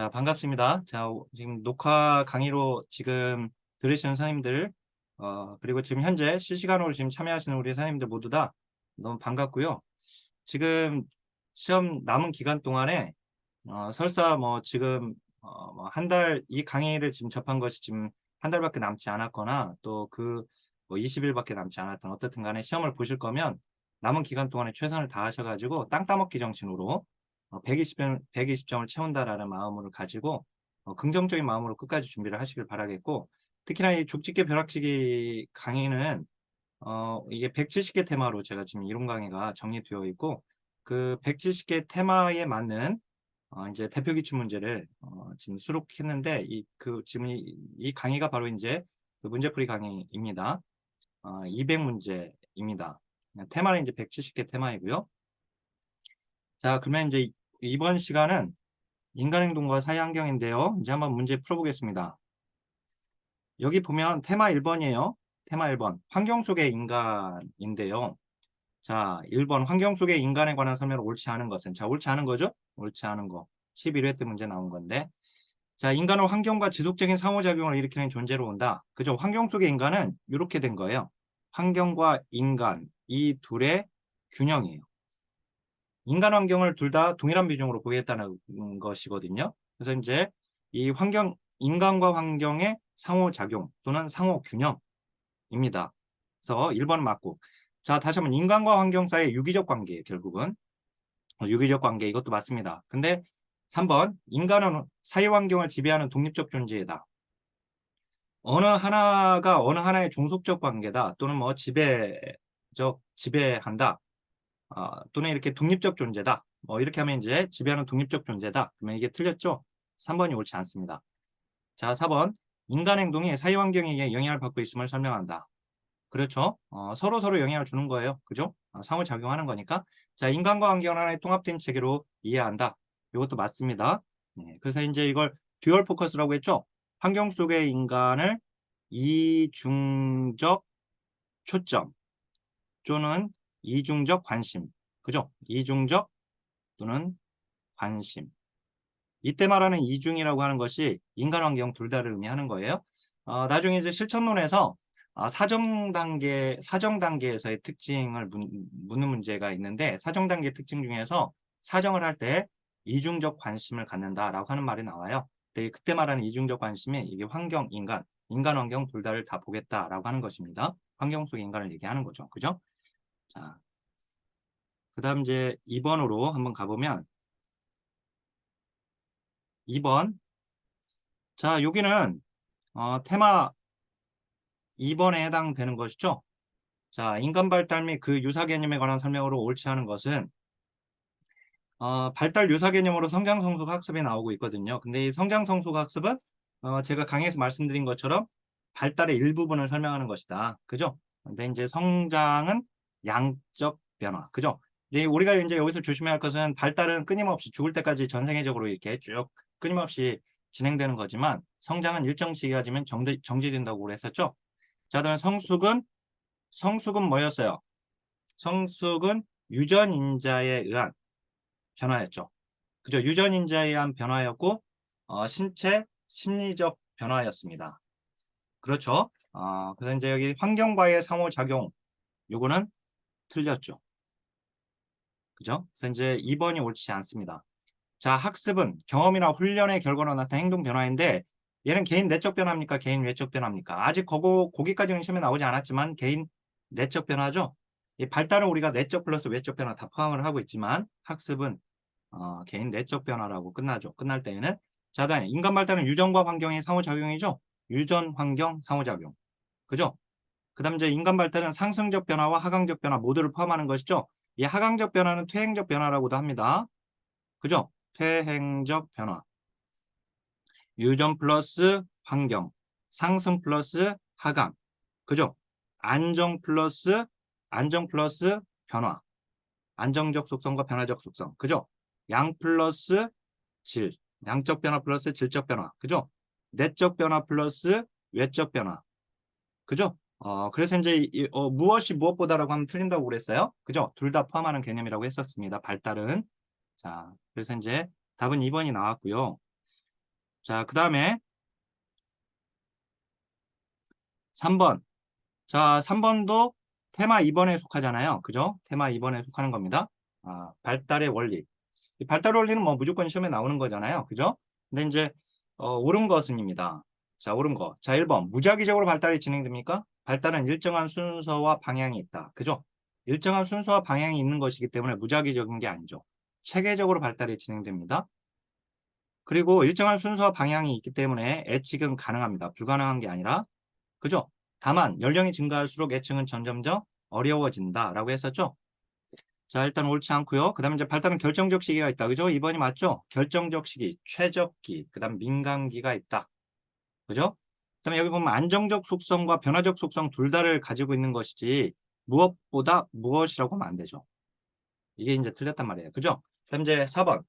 자, 반갑습니다. 자, 지금 녹화 강의로 지금 들으시는 선생님들, 그리고 지금 현재 실시간으로 지금 참여하시는 우리 선생님들 모두 다 너무 반갑고요. 지금 시험 남은 기간 동안에, 설사 뭐 지금, 뭐 한 달, 이 강의를 지금 접한 것이 지금 한 달밖에 남지 않았거나 또 뭐 20일밖에 남지 않았던 어떻든 간에 시험을 보실 거면 남은 기간 동안에 최선을 다하셔가지고 땅 따먹기 정신으로 120점을 채운다라는 마음을 가지고 긍정적인 마음으로 끝까지 준비를 하시길 바라겠고, 특히나 이 족집게 벼락치기 강의는 이게 170개 테마로 제가 지금 이론 강의가 정리되어 있고, 그 170개 테마에 맞는 이제 대표 기출 문제를 지금 수록했는데, 지금 이 강의가 바로 이제 그 문제풀이 강의입니다. 200문제입니다. 테마는 이제 170개 테마이고요. 자, 그러면 이제 이번 시간은 인간행동과 사회환경인데요. 이제 한번 문제 풀어보겠습니다. 여기 보면 테마 1번이에요. 테마 1번. 환경 속의 인간인데요. 자, 1번. 환경 속의 인간에 관한 설명을 옳지 않은 것은. 자, 옳지 않은 거죠? 옳지 않은 거. 11회 때 문제 나온 건데. 자, 인간은 환경과 지속적인 상호작용을 일으키는 존재로 온다. 그죠? 환경 속의 인간은 이렇게 된 거예요. 환경과 인간, 이 둘의 균형이에요. 인간 환경을 둘 다 동일한 비중으로 보겠다는 것이거든요. 그래서 이제 인간과 환경의 상호작용 또는 상호균형입니다. 그래서 1번 맞고. 자, 다시 한번 인간과 환경 사이의 유기적 관계, 결국은. 유기적 관계, 이것도 맞습니다. 근데 3번, 인간은 사회환경을 지배하는 독립적 존재이다. 어느 하나의 종속적 관계다. 또는 뭐 지배한다. 또는 이렇게 독립적 존재다. 뭐 이렇게 하면 이제 지배하는 독립적 존재다. 그러면 이게 틀렸죠? 3번이 옳지 않습니다. 자, 4번. 인간 행동이 사회 환경에 의해 영향을 받고 있음을 설명한다. 그렇죠? 서로 영향을 주는 거예요. 그죠? 상호작용하는 거니까. 자, 인간과 환경은 하나의 통합된 체계로 이해한다. 이것도 맞습니다. 네, 그래서 이제 이걸 듀얼 포커스라고 했죠? 환경 속의 인간을 이중적 초점 또는 이중적 관심. 그죠? 이중적 또는 관심. 이때 말하는 이중이라고 하는 것이 인간 환경 둘 다를 의미하는 거예요. 나중에 이제 실천론에서 사정 단계에서의 특징을 묻는 문제가 있는데, 사정 단계 특징 중에서 사정을 할 때 이중적 관심을 갖는다라고 하는 말이 나와요. 그때 말하는 이중적 관심이 이게 인간 환경 둘 다를 다 보겠다라고 하는 것입니다. 환경 속 인간을 얘기하는 거죠. 그죠? 자, 그다음 이제 2번으로 한번 가보면 2번. 자, 여기는 테마 2번에 해당되는 것이죠. 자, 인간 발달 및 그 유사 개념에 관한 설명으로 옳지 않은 것은 발달 유사 개념으로 성장 성숙 학습이 나오고 있거든요. 근데 이 성장 성숙 학습은 제가 강의에서 말씀드린 것처럼 발달의 일부분을 설명하는 것이다. 그죠? 근데 이제 성장은 양적 변화. 그죠? 이제 우리가 이제 여기서 조심해야 할 것은 발달은 끊임없이 죽을 때까지 전생애적으로 이렇게 쭉 끊임없이 진행되는 거지만, 성장은 일정 시기가 지면 정지된다고 했었죠. 자, 그다음에 성숙은 뭐였어요? 성숙은 유전인자에 의한 변화였죠. 그죠? 유전인자에 의한 변화였고, 신체 심리적 변화였습니다. 그렇죠? 그래서 이제 여기 환경과의 상호작용, 요거는 틀렸죠. 그죠? 그래서 이제 2번이 옳지 않습니다. 자, 학습은 경험이나 훈련의 결과로 나타난 행동 변화인데, 얘는 개인 내적 변화입니까? 개인 외적 변화입니까? 아직 거기까지는 시험에 나오지 않았지만 개인 내적 변화죠. 이 발달은 우리가 내적 플러스 외적 변화 다 포함을 하고 있지만, 학습은 개인 내적 변화라고 끝나죠. 끝날 때에는. 자, 다음에 인간 발달은 유전과 환경의 상호작용이죠. 유전, 환경, 상호작용. 그죠? 그 다음 이제 인간 발달은 상승적 변화와 하강적 변화 모두를 포함하는 것이죠. 이 하강적 변화는 퇴행적 변화라고도 합니다. 그죠? 퇴행적 변화. 유전 플러스 환경. 상승 플러스 하강. 그죠? 안정 플러스 변화. 안정적 속성과 변화적 속성. 그죠? 양 플러스 질. 양적 변화 플러스 질적 변화. 그죠? 내적 변화 플러스 외적 변화. 그죠? 그래서 이제 무엇이 무엇보다라고 하면 틀린다고 그랬어요. 그죠? 둘 다 포함하는 개념이라고 했었습니다. 발달은. 자, 그래서 이제 답은 2번이 나왔고요. 자, 그 다음에 3번. 자, 3번도 테마 2번에 속하잖아요. 그죠? 테마 2번에 속하는 겁니다. 발달의 원리. 이 발달 원리는 뭐 무조건 시험에 나오는 거잖아요. 그죠? 근데 이제 옳은 것은입니다. 자, 옳은 거. 자, 1번. 무작위적으로 발달이 진행됩니까? 발달은 일정한 순서와 방향이 있다. 그죠? 일정한 순서와 방향이 있는 것이기 때문에 무작위적인 게 아니죠. 체계적으로 발달이 진행됩니다. 그리고 일정한 순서와 방향이 있기 때문에 예측은 가능합니다. 불가능한 게 아니라. 그죠? 다만 연령이 증가할수록 예측은 점점점 어려워진다라고 했었죠. 자, 일단 옳지 않고요. 그 다음에 이제 발달은 결정적 시기가 있다. 그죠? 2번이 맞죠? 결정적 시기, 최적기, 그 다음 민감기가 있다. 그죠? 그 다음에 여기 보면 안정적 속성과 변화적 속성 둘 다를 가지고 있는 것이지 무엇보다 무엇이라고 하면 안 되죠. 이게 이제 틀렸단 말이에요. 그죠? 그 다음 이제 4번.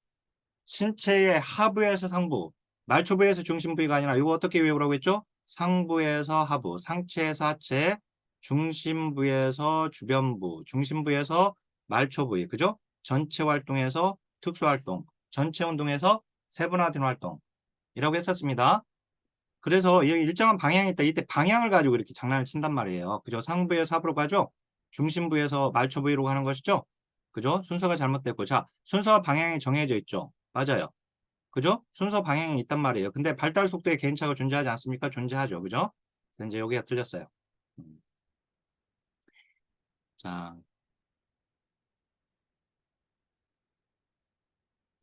신체의 하부에서 상부, 말초부에서 중심부위가 아니라 이거 어떻게 외우라고 했죠? 상부에서 하부, 상체에서 하체, 중심부에서 주변부, 중심부에서 말초부위, 그죠? 전체 활동에서 특수활동, 전체 운동에서 세분화된 활동이라고 했었습니다. 그래서 여기 일정한 방향이 있다. 이때 방향을 가지고 이렇게 장난을 친단 말이에요. 그죠? 상부에서 하부로 가죠? 중심부에서 말초부위로 가는 것이죠? 그죠? 순서가 잘못됐고. 자, 순서와 방향이 정해져 있죠? 맞아요. 그죠? 순서 방향이 있단 말이에요. 근데 발달 속도에 개인차가 존재하지 않습니까? 존재하죠. 그죠? 그래서 이제 여기가 틀렸어요. 음. 자,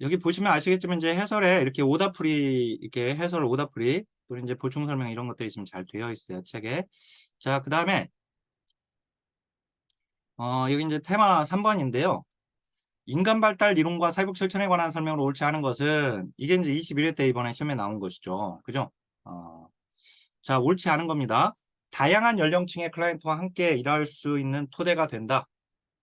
여기 보시면 아시겠지만 이제 해설에 이렇게 오답풀이, 이렇게 해설 오답풀이, 또 이제 보충 설명 이런 것들이 지금 잘 되어 있어요. 책에. 자, 그 다음에, 여기 이제 테마 3번인데요. 인간 발달 이론과 사회복 실천에 관한 설명으로 옳지 않은 것은 이게 이제 21회 때 이번에 시험에 나온 것이죠. 그죠? 자, 옳지 않은 겁니다. 다양한 연령층의 클라이언트와 함께 일할 수 있는 토대가 된다.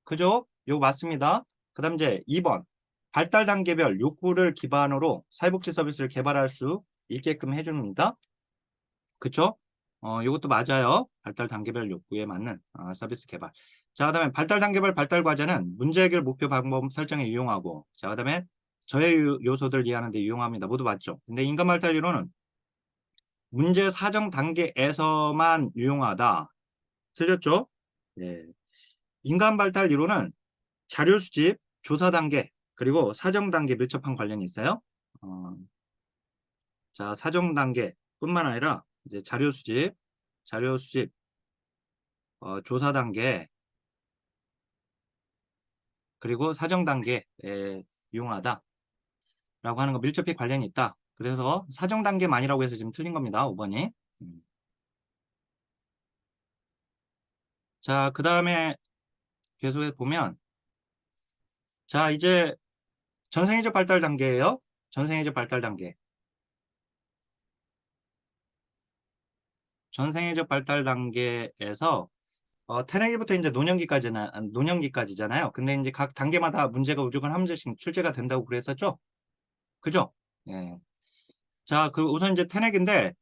그죠? 요거 맞습니다. 그 다음 이제 2번. 발달 단계별 욕구를 기반으로 사회복지 서비스를 개발할 수 있게끔 해줍니다. 그쵸? 요것도 맞아요. 발달 단계별 욕구에 맞는 서비스 개발. 자, 그 다음에 발달 단계별 발달 과제는 문제 해결 목표 방법 설정에 유용하고, 자, 그 다음에 저해 요소들 이해하는 데 유용합니다. 모두 맞죠? 근데 인간 발달 이론은 문제 사정 단계에서만 유용하다. 틀렸죠? 네. 인간 발달 이론은 자료 수집, 조사 단계, 그리고 사정 단계 밀접한 관련이 있어요. 어, 자, 사정 단계뿐만 아니라 이제 자료 수집, 조사 단계, 그리고 사정 단계에 유용하다라고 하는 거 밀접히 관련이 있다. 그래서 사정 단계만이라고 해서 지금 틀린 겁니다. 5번이. 자, 그 다음에 계속해서 보면, 자, 이제 전생애적 발달 단계예요. 전생애적 발달 단계. 전생애적 발달 단계에서 태생기부터 이제 노년기까지잖아요. 근데 이제 각 단계마다 문제가 무조건 한 문제씩 출제가 된다고 그랬었죠. 그죠? 예. 자, 그 우선 이제 태생인데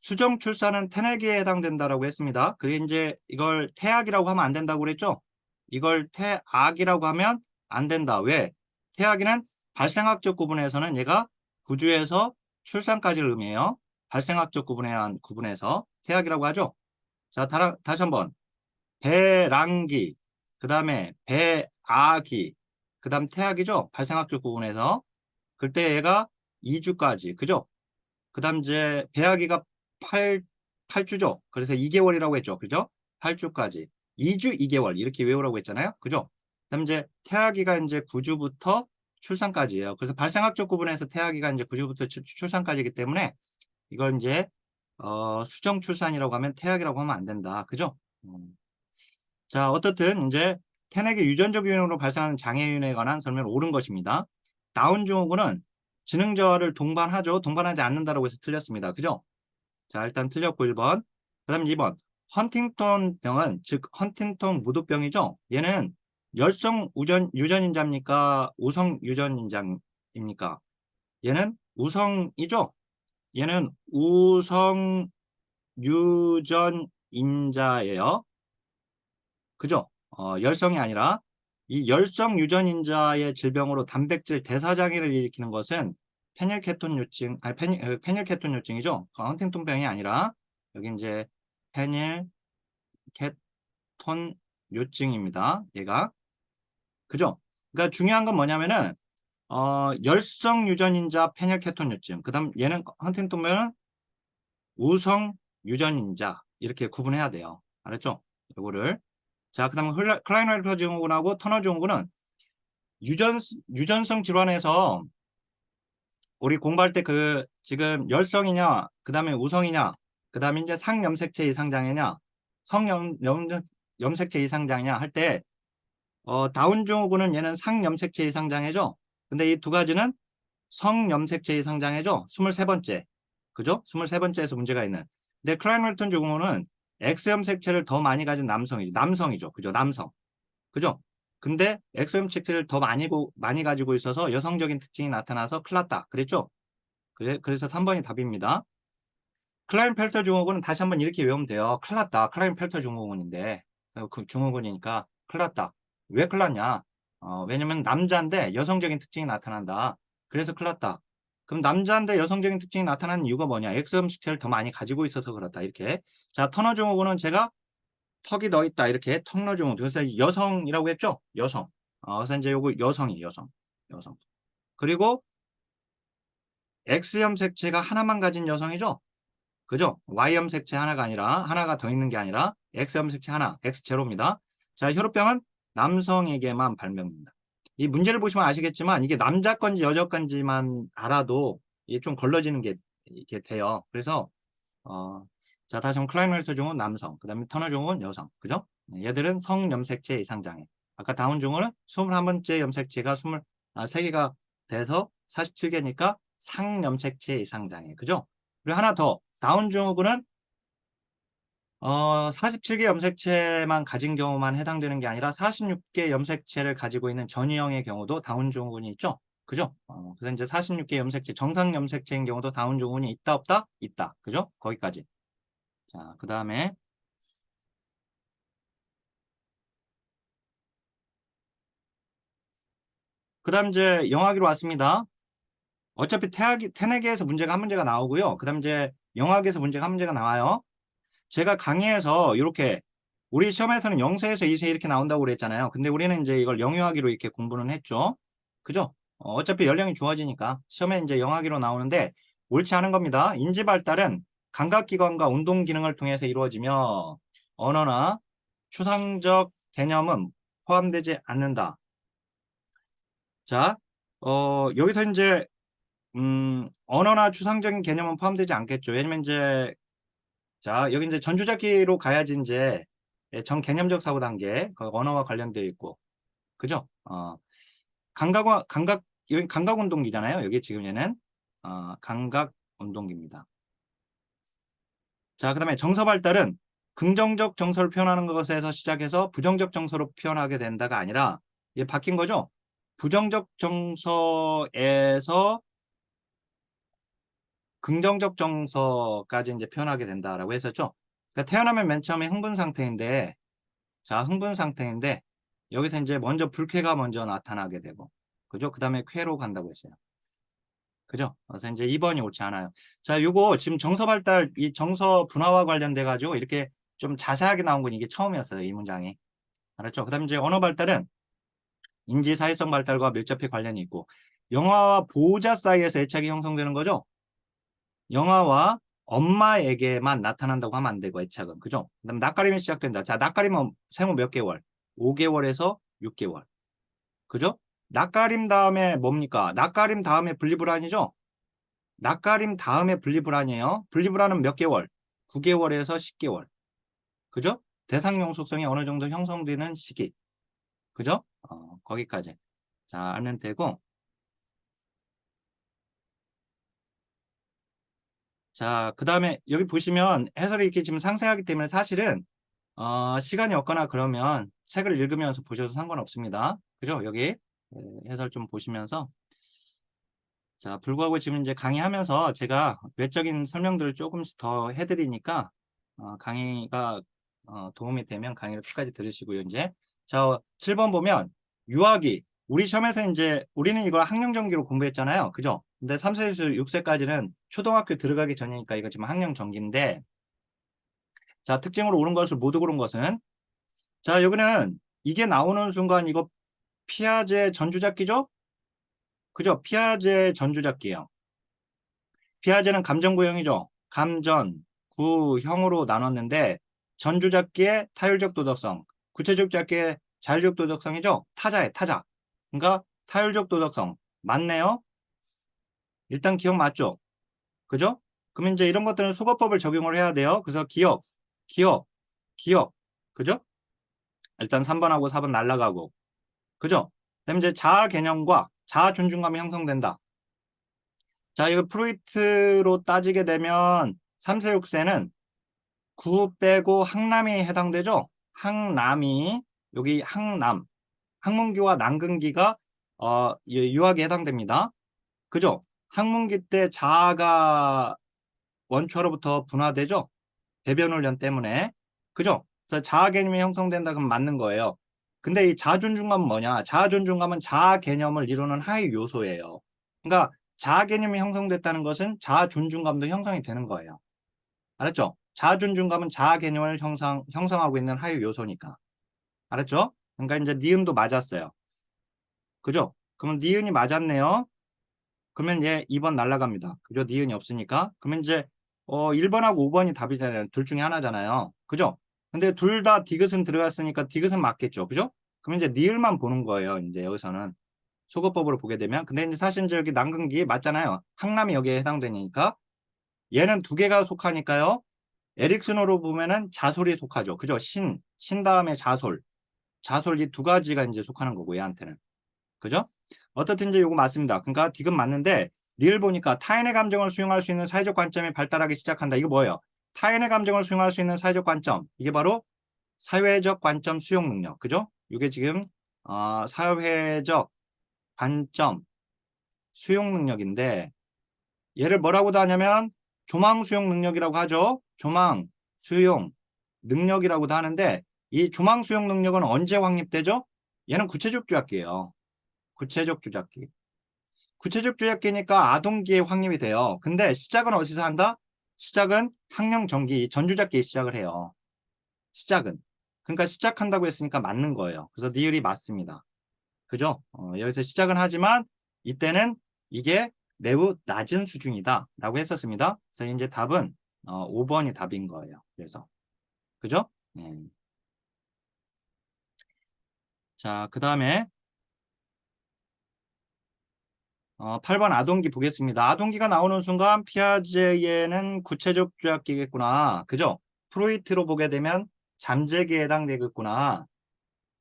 수정 출산은 태생에 해당된다라고 했습니다. 그게 이제 이걸 태악이라고 하면 안 된다고 그랬죠. 이걸 태악이라고 하면 안 된다. 왜? 태악이는 발생학적 구분에서는 얘가 구주에서 출산까지를 의미해요. 발생학적 구분에서 태악이라고 하죠. 자, 다시 한번. 배랑기, 그 다음에 배아기, 그 다음 태학이죠. 발생학적 부분에서. 그때 얘가 2주까지, 그죠? 그 다음 이제 배아기가 8주죠. 그래서 2개월이라고 했죠. 그죠? 8주까지. 2주 2개월 이렇게 외우라고 했잖아요. 그죠? 그 다음 이제 태아기가 이제 9주부터 출산까지예요. 그래서 발생학적 구분에서 태아기가 이제 9주부터 출산까지이기 때문에 이걸 이제 수정 출산이라고 하면 태아기라고 하면 안 된다. 그죠? 자, 어떻든 이제 태넥의 유전적 요인으로 발생하는 장애인에 관한 설명을 옳은 것입니다. 다운 증후군은 지능 저하를 동반하죠. 동반하지 않는다라고 해서 틀렸습니다. 그죠? 자, 일단 틀렸고 1번. 그 다음 2번. 헌팅턴 병은 즉 헌팅턴 무도병이죠. 얘는 열성 유전인자입니까? 우성 유전인자입니까? 얘는 우성이죠. 얘는 우성 유전인자예요. 그죠? 열성이 아니라 이 열성 유전인자의 질병으로 단백질 대사장애를 일으키는 것은 페닐케톤요증, 아니, 페닐케톤요증이죠. 헌팅턴병이 아니라, 여기 이제 페닐케톤요증입니다. 얘가. 그죠? 그러니까 중요한 건 뭐냐면은, 열성 유전인자 페닐케톤요증. 그 다음 얘는 헌팅턴병은 우성 유전인자. 이렇게 구분해야 돼요. 알았죠? 요거를. 자, 그 다음 클라이널터 증후군하고 터너 증후군은 유전성 질환에서 우리 공부할 때 그 지금 열성이냐, 그 다음에 우성이냐, 그 다음에 이제 상염색체 이상장애냐, 염색체 이상장애냐 할 때, 다운 증후군은 얘는 상염색체 이상장애죠. 근데 이 두 가지는 성염색체 이상장애죠. 23번째. 그죠? 23번째에서 문제가 있는. 근데 클라이널턴 증후군은 X염색체를 더 많이 가진 남성이죠. 그죠? 남성. 그죠? 근데 X염색체를 더 많이 가지고 있어서 여성적인 특징이 나타나서 큰일 났다. 그랬죠? 그래서 3번이 답입니다. 클라인펠터 증후군은 다시 한번 이렇게 외우면 돼요. 큰일 났다. 클라인펠터 증후군인데. 그 증후군이니까 큰일 났다. 왜 큰일 났냐? 왜냐면 남자인데 여성적인 특징이 나타난다. 그래서 큰일 났다. 그럼 남자인데 여성적인 특징이 나타나는 이유가 뭐냐? X염색체를 더 많이 가지고 있어서 그렇다. 이렇게. 자, 터너 증후군은 제가 턱이 너 있다. 이렇게 턱너 증후군. 그래서 여성이라고 했죠? 여성. 그래서 이제 요거 여성이 여성. 여성. 그리고 X염색체가 하나만 가진 여성이죠? 그죠? Y염색체 하나가 아니라, 하나가 더 있는 게 아니라, X염색체 하나, X제로입니다. 자, 혈우병은 남성에게만 발병입니다. 이 문제를 보시면 아시겠지만, 이게 남자 건지 여자 건지만 알아도, 이게 좀 걸러지는 게, 이게 돼요. 그래서, 자, 다시 한번 클라이널터 증후군 남성, 그 다음에 터너 증후군 여성. 그죠? 얘들은 성염색체 이상장애. 아까 다운 증후군은 21번째 염색체가 23개가 돼서 47개니까 상염색체 이상장애. 그죠? 그리고 하나 더. 다운 증후군은 47개 염색체만 가진 경우만 해당되는 게 아니라 46개 염색체를 가지고 있는 전이형의 경우도 다운 증후군이 있죠. 그죠? 그래서 이제 46개 염색체, 정상 염색체인 경우도 다운 증후군이 있다 없다? 있다. 그죠? 거기까지. 자, 그 다음에 이제 영화기로 왔습니다. 어차피 태내기에서 문제가 한 문제가 나오고요. 그 다음 이제 영화기에서 문제가 한 문제가 나와요. 제가 강의에서 이렇게 우리 시험에서는 0세에서 2세 이렇게 나온다고 그랬잖아요. 근데 우리는 이제 이걸 영유아기로 이렇게 공부는 했죠. 그죠? 어차피 연령이 주어지니까 시험에 이제 영아기로 나오는데 옳지 않은 겁니다. 인지 발달은 감각기관과 운동 기능을 통해서 이루어지며 언어나 추상적 개념은 포함되지 않는다. 자, 여기서 이제 언어나 추상적인 개념은 포함되지 않겠죠. 왜냐면 이제 자, 여기 이제 전주잡기로 가야지 이제 정개념적 사고 단계, 그 언어와 관련되어 있고, 그죠? 여기 감각 운동기잖아요. 여기 지금 얘는, 감각 운동기입니다. 자, 그 다음에 정서 발달은 긍정적 정서를 표현하는 것에서 시작해서 부정적 정서로 표현하게 된다가 아니라, 이게 바뀐 거죠? 부정적 정서에서 긍정적 정서까지 이제 표현하게 된다라고 했었죠? 그러니까 태어나면 맨 처음에 흥분 상태인데, 자, 흥분 상태인데 여기서 이제 먼저 불쾌가 먼저 나타나게 되고 그죠? 그 다음에 쾌로 간다고 했어요. 그죠? 그래서 이제 2번이 옳지 않아요. 자, 요거 지금 정서 발달, 이 정서 분화와 관련돼 가지고 이렇게 좀 자세하게 나온 건 이게 처음이었어요. 이 문장이. 알았죠? 그 다음에 이제 언어 발달은 인지 사회성 발달과 밀접히 관련이 있고 영아와 보호자 사이에서 애착이 형성되는 거죠? 영아와 엄마에게만 나타난다고 하면 안 되고 애착은. 그죠? 그 다음에 낯가림이 시작된다. 자, 낯가림은 생후 몇 개월? 5개월에서 6개월. 그죠? 낯가림 다음에 뭡니까? 낯가림 다음에 분리불안이죠? 낯가림 다음에 분리불안이에요. 분리불안은 몇 개월? 9개월에서 10개월. 그죠? 대상용 속성이 어느 정도 형성되는 시기. 그죠? 거기까지. 자, 알면 되고. 자, 그 다음에 여기 보시면 해설이 이렇게 지금 상세하기 때문에 사실은 시간이 없거나 그러면 책을 읽으면서 보셔도 상관없습니다. 그죠? 여기 해설 좀 보시면서 자, 불구하고 지금 이제 강의하면서 제가 외적인 설명들을 조금씩 더 해드리니까 강의가 도움이 되면 강의를 끝까지 들으시고요. 이제 자, 7번 보면 유아기 우리 시험에서 이제 우리는 이걸 학령정기로 공부했잖아요. 그죠? 근데 3세에서 6세까지는 초등학교 들어가기 전이니까 이거 지금 학령 전기인데, 자, 특징으로 옳은 것을 모두 고른 것은, 자, 여기는 이게 나오는 순간 이거 피아제 전주잡기죠? 그죠? 피아제 전주잡기예요. 피아제는 감정구형이죠. 감전, 구형으로 나눴는데 전주잡기의 타율적 도덕성, 구체적 잡기의 자율적 도덕성이죠. 타자의 타자. 그러니까 타율적 도덕성 맞네요. 일단 기억 맞죠? 그죠? 그럼 이제 이런 것들은 수거법을 적용을 해야 돼요. 그래서 기억, 기억, 기억. 그죠? 일단 3번하고 4번 날라가고. 그죠? 그다음에 이제 자아 개념과 자아 존중감이 형성된다. 자, 이거 프로이트로 따지게 되면 3세, 6세는 구 빼고 항남이 해당되죠? 항남이, 여기 항남, 항문기와 난근기가 유학에 해당됩니다. 그죠? 항문기 때 자아가 원초로부터 분화되죠? 배변 훈련 때문에. 그죠? 그래서 자아 개념이 형성된다 그러면 맞는 거예요. 근데 이 자아 존중감은 뭐냐? 자아 존중감은 자아 개념을 이루는 하위 요소예요. 그러니까 자아 개념이 형성됐다는 것은 자아 존중감도 형성이 되는 거예요. 알았죠? 자아 존중감은 자아 개념을 형성하고 있는 하위 요소니까. 알았죠? 그러니까 이제 니은도 맞았어요. 그죠? 그러면 니은이 맞았네요. 그러면 얘 2번 날라갑니다. 그죠? 니은이 없으니까. 그러면 이제 1번하고 5번이 답이잖아요. 둘 중에 하나잖아요. 그죠? 근데 둘 다 디귿은 들어갔으니까 디귿은 맞겠죠. 그죠? 그러면 이제 니을만 보는 거예요. 이제 여기서는 소거법으로 보게 되면. 근데 이제 사실 이제 여기 난근기 맞잖아요. 항남이 여기에 해당되니까. 얘는 두 개가 속하니까요. 에릭슨으로 보면은 자솔이 속하죠. 그죠? 신 다음에 자솔. 자솔 이 두 가지가 이제 속하는 거고, 얘한테는. 그죠? 어떻든 이제 요거 맞습니다. 그러니까 디귿 맞는데, 리을 보니까 타인의 감정을 수용할 수 있는 사회적 관점이 발달하기 시작한다. 이거 뭐예요? 타인의 감정을 수용할 수 있는 사회적 관점. 이게 바로 사회적 관점 수용 능력. 그죠? 이게 지금, 사회적 관점 수용 능력인데, 얘를 뭐라고도 하냐면, 조망 수용 능력이라고 하죠. 조망 수용 능력이라고도 하는데, 이 조망 수용 능력은 언제 확립되죠? 얘는 구체적 조작기예요. 구체적 조작기. 구체적 조작기니까 아동기에 확립이 돼요. 근데 시작은 어디서 한다? 시작은 학령 전기 전조작기에 시작을 해요. 시작은. 그러니까 시작한다고 했으니까 맞는 거예요. 그래서 니을이 맞습니다. 그죠? 여기서 시작은 하지만 이때는 이게 매우 낮은 수준이다 라고 했었습니다. 그래서 이제 답은 5번이 답인 거예요. 그래서 그죠? 네. 자, 그 다음에 8번 아동기 보겠습니다. 아동기가 나오는 순간 피아제에는 구체적 조약기겠구나. 그죠? 프로이트로 보게 되면 잠재기에 해당되겠구나.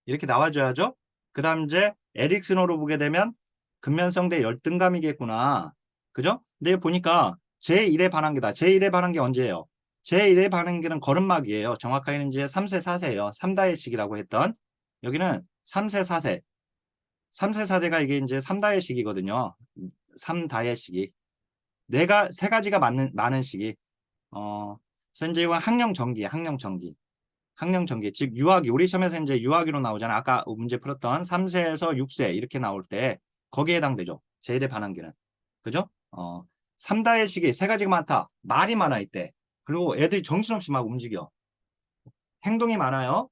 이렇게 나와줘야죠. 그 다음 이제 에릭슨으로 보게 되면 근면성대 열등감이겠구나. 그죠? 근데 보니까 제1의 반항기다. 제1의 반항기 언제예요? 제1의 반항기는 걸음막이에요. 정확하게는 이제 3세, 4세예요. 3다의 시기라고 했던. 여기는 3세, 4세. 3세, 4세가 이게 이제 3다의 시기거든요. 3다의 시기. 내가 세 가지가 많은 시기. 선제와 학령 전기, 학령 전기. 학령 전기. 즉, 유아기. 우리 시험에서 이제 유아기로 나오잖아. 아까 문제 풀었던 3세에서 6세 이렇게 나올 때 거기에 해당되죠. 제1의 반항기는. 그죠? 3다의 시기 세 가지가 많다. 말이 많아, 이때. 그리고 애들이 정신없이 막 움직여. 행동이 많아요.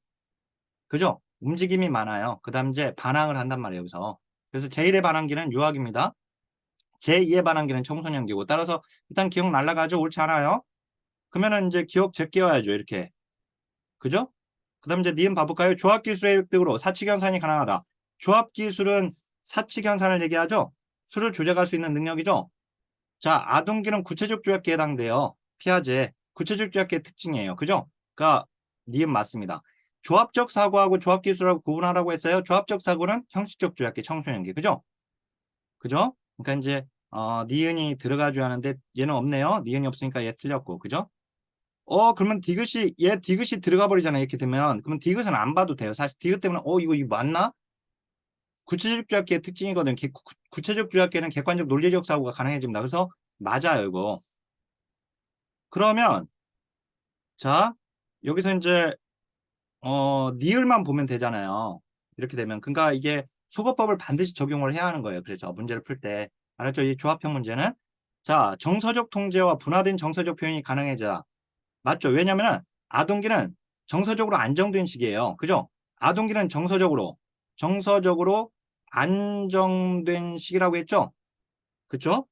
그죠? 움직임이 많아요. 그 다음 이제 반항을 한단 말이에요, 여기서. 그래서 제1의 반항기는 유아기입니다. 제2의 반항기는 청소년기고. 따라서 일단 기억 날라가죠. 옳지 않아요? 그러면은 이제 기억 제껴야죠, 이렇게. 그죠? 그 다음 이제 니은 봐볼까요? 조합기술의 획득으로 사칙연산이 가능하다. 조합기술은 사칙연산을 얘기하죠? 수를 조작할 수 있는 능력이죠? 자, 아동기는 구체적 조작기에 해당돼요. 피아제. 구체적 조작기의 특징이에요. 그죠? 그러니까 니은 맞습니다. 조합적 사고하고 조합기술하고 구분하라고 했어요. 조합적 사고는 형식적 조작기, 청소년기. 그죠? 그죠? 그러니까 이제 니은이 들어가줘야 하는데 얘는 없네요. 니은이 없으니까 얘 틀렸고. 그죠? 그러면 얘 디귿이 들어가 버리잖아요. 이렇게 되면. 그러면 디귿은 안 봐도 돼요. 사실 디귿 때문에, 이거 맞나? 구체적 조작계의 특징이거든요. 구체적 조작계는 객관적 논리적 사고가 가능해집니다. 그래서 맞아요, 이거. 그러면, 자, 여기서 이제, 니을만 보면 되잖아요. 이렇게 되면. 그러니까 이게 수거법을 반드시 적용을 해야 하는 거예요. 그래서 문제를 풀 때. 알았죠? 이 조합형 문제는. 자, 정서적 통제와 분화된 정서적 표현이 가능해지다. 맞죠? 왜냐면은 아동기는 정서적으로 안정된 시기예요. 그죠? 아동기는 정서적으로 안정된 시기라고 했죠? 그쵸?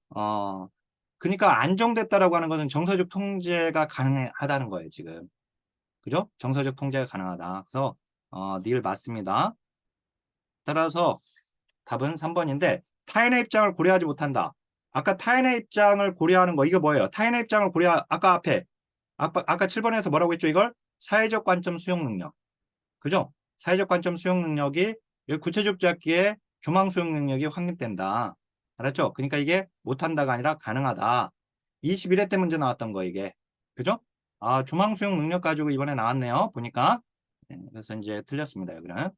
그러니까 안정됐다라고 하는 것은 정서적 통제가 가능하다는 거예요, 지금. 그죠? 정서적 통제가 가능하다. 그래서 닐 맞습니다. 따라서 답은 3번인데 타인의 입장을 고려하지 못한다. 아까 타인의 입장을 고려하는 거 이거 뭐예요? 타인의 입장을 아까 앞에 아까 7번에서 뭐라고 했죠? 이걸 사회적 관점 수용 능력. 그죠? 사회적 관점 수용 능력이 여기 구체적 잡기에 조망 수용 능력이 확립된다. 알았죠? 그러니까 이게 못한다가 아니라 가능하다. 21회 때 문제 나왔던 거 이게. 그죠? 조망 수용 능력 가지고 이번에 나왔네요. 보니까. 네, 그래서 이제 틀렸습니다. 여기는.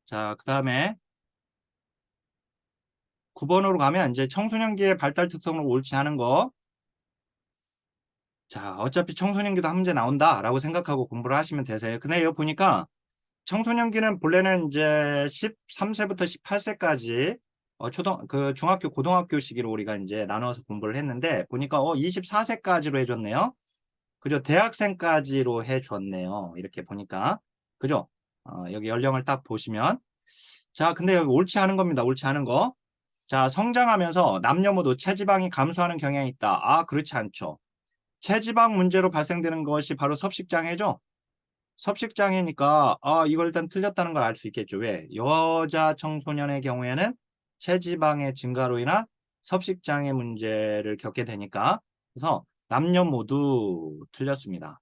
자, 그 다음에 9번으로 가면 이제 청소년기의 발달 특성을 옳지 않은 거. 자, 어차피 청소년기도 한 문제 나온다라고 생각하고 공부를 하시면 되세요. 근데 여기 보니까 청소년기는 본래는 이제 13세부터 18세까지 중학교, 고등학교 시기로 우리가 이제 나눠서 공부를 했는데 보니까 24세까지로 해줬네요. 그죠? 대학생까지로 해줬네요. 이렇게 보니까. 그죠? 여기 연령을 딱 보시면. 자, 근데 여기 옳지 않은 겁니다. 옳지 않은 거. 자, 성장하면서 남녀 모두 체지방이 감소하는 경향이 있다. 그렇지 않죠. 체지방 문제로 발생되는 것이 바로 섭식장애죠. 섭식장애니까 이걸 일단 틀렸다는 걸 알 수 있겠죠. 왜? 여자 청소년의 경우에는 체지방의 증가로 인한 섭식장애 문제를 겪게 되니까. 그래서 남녀 모두 틀렸습니다.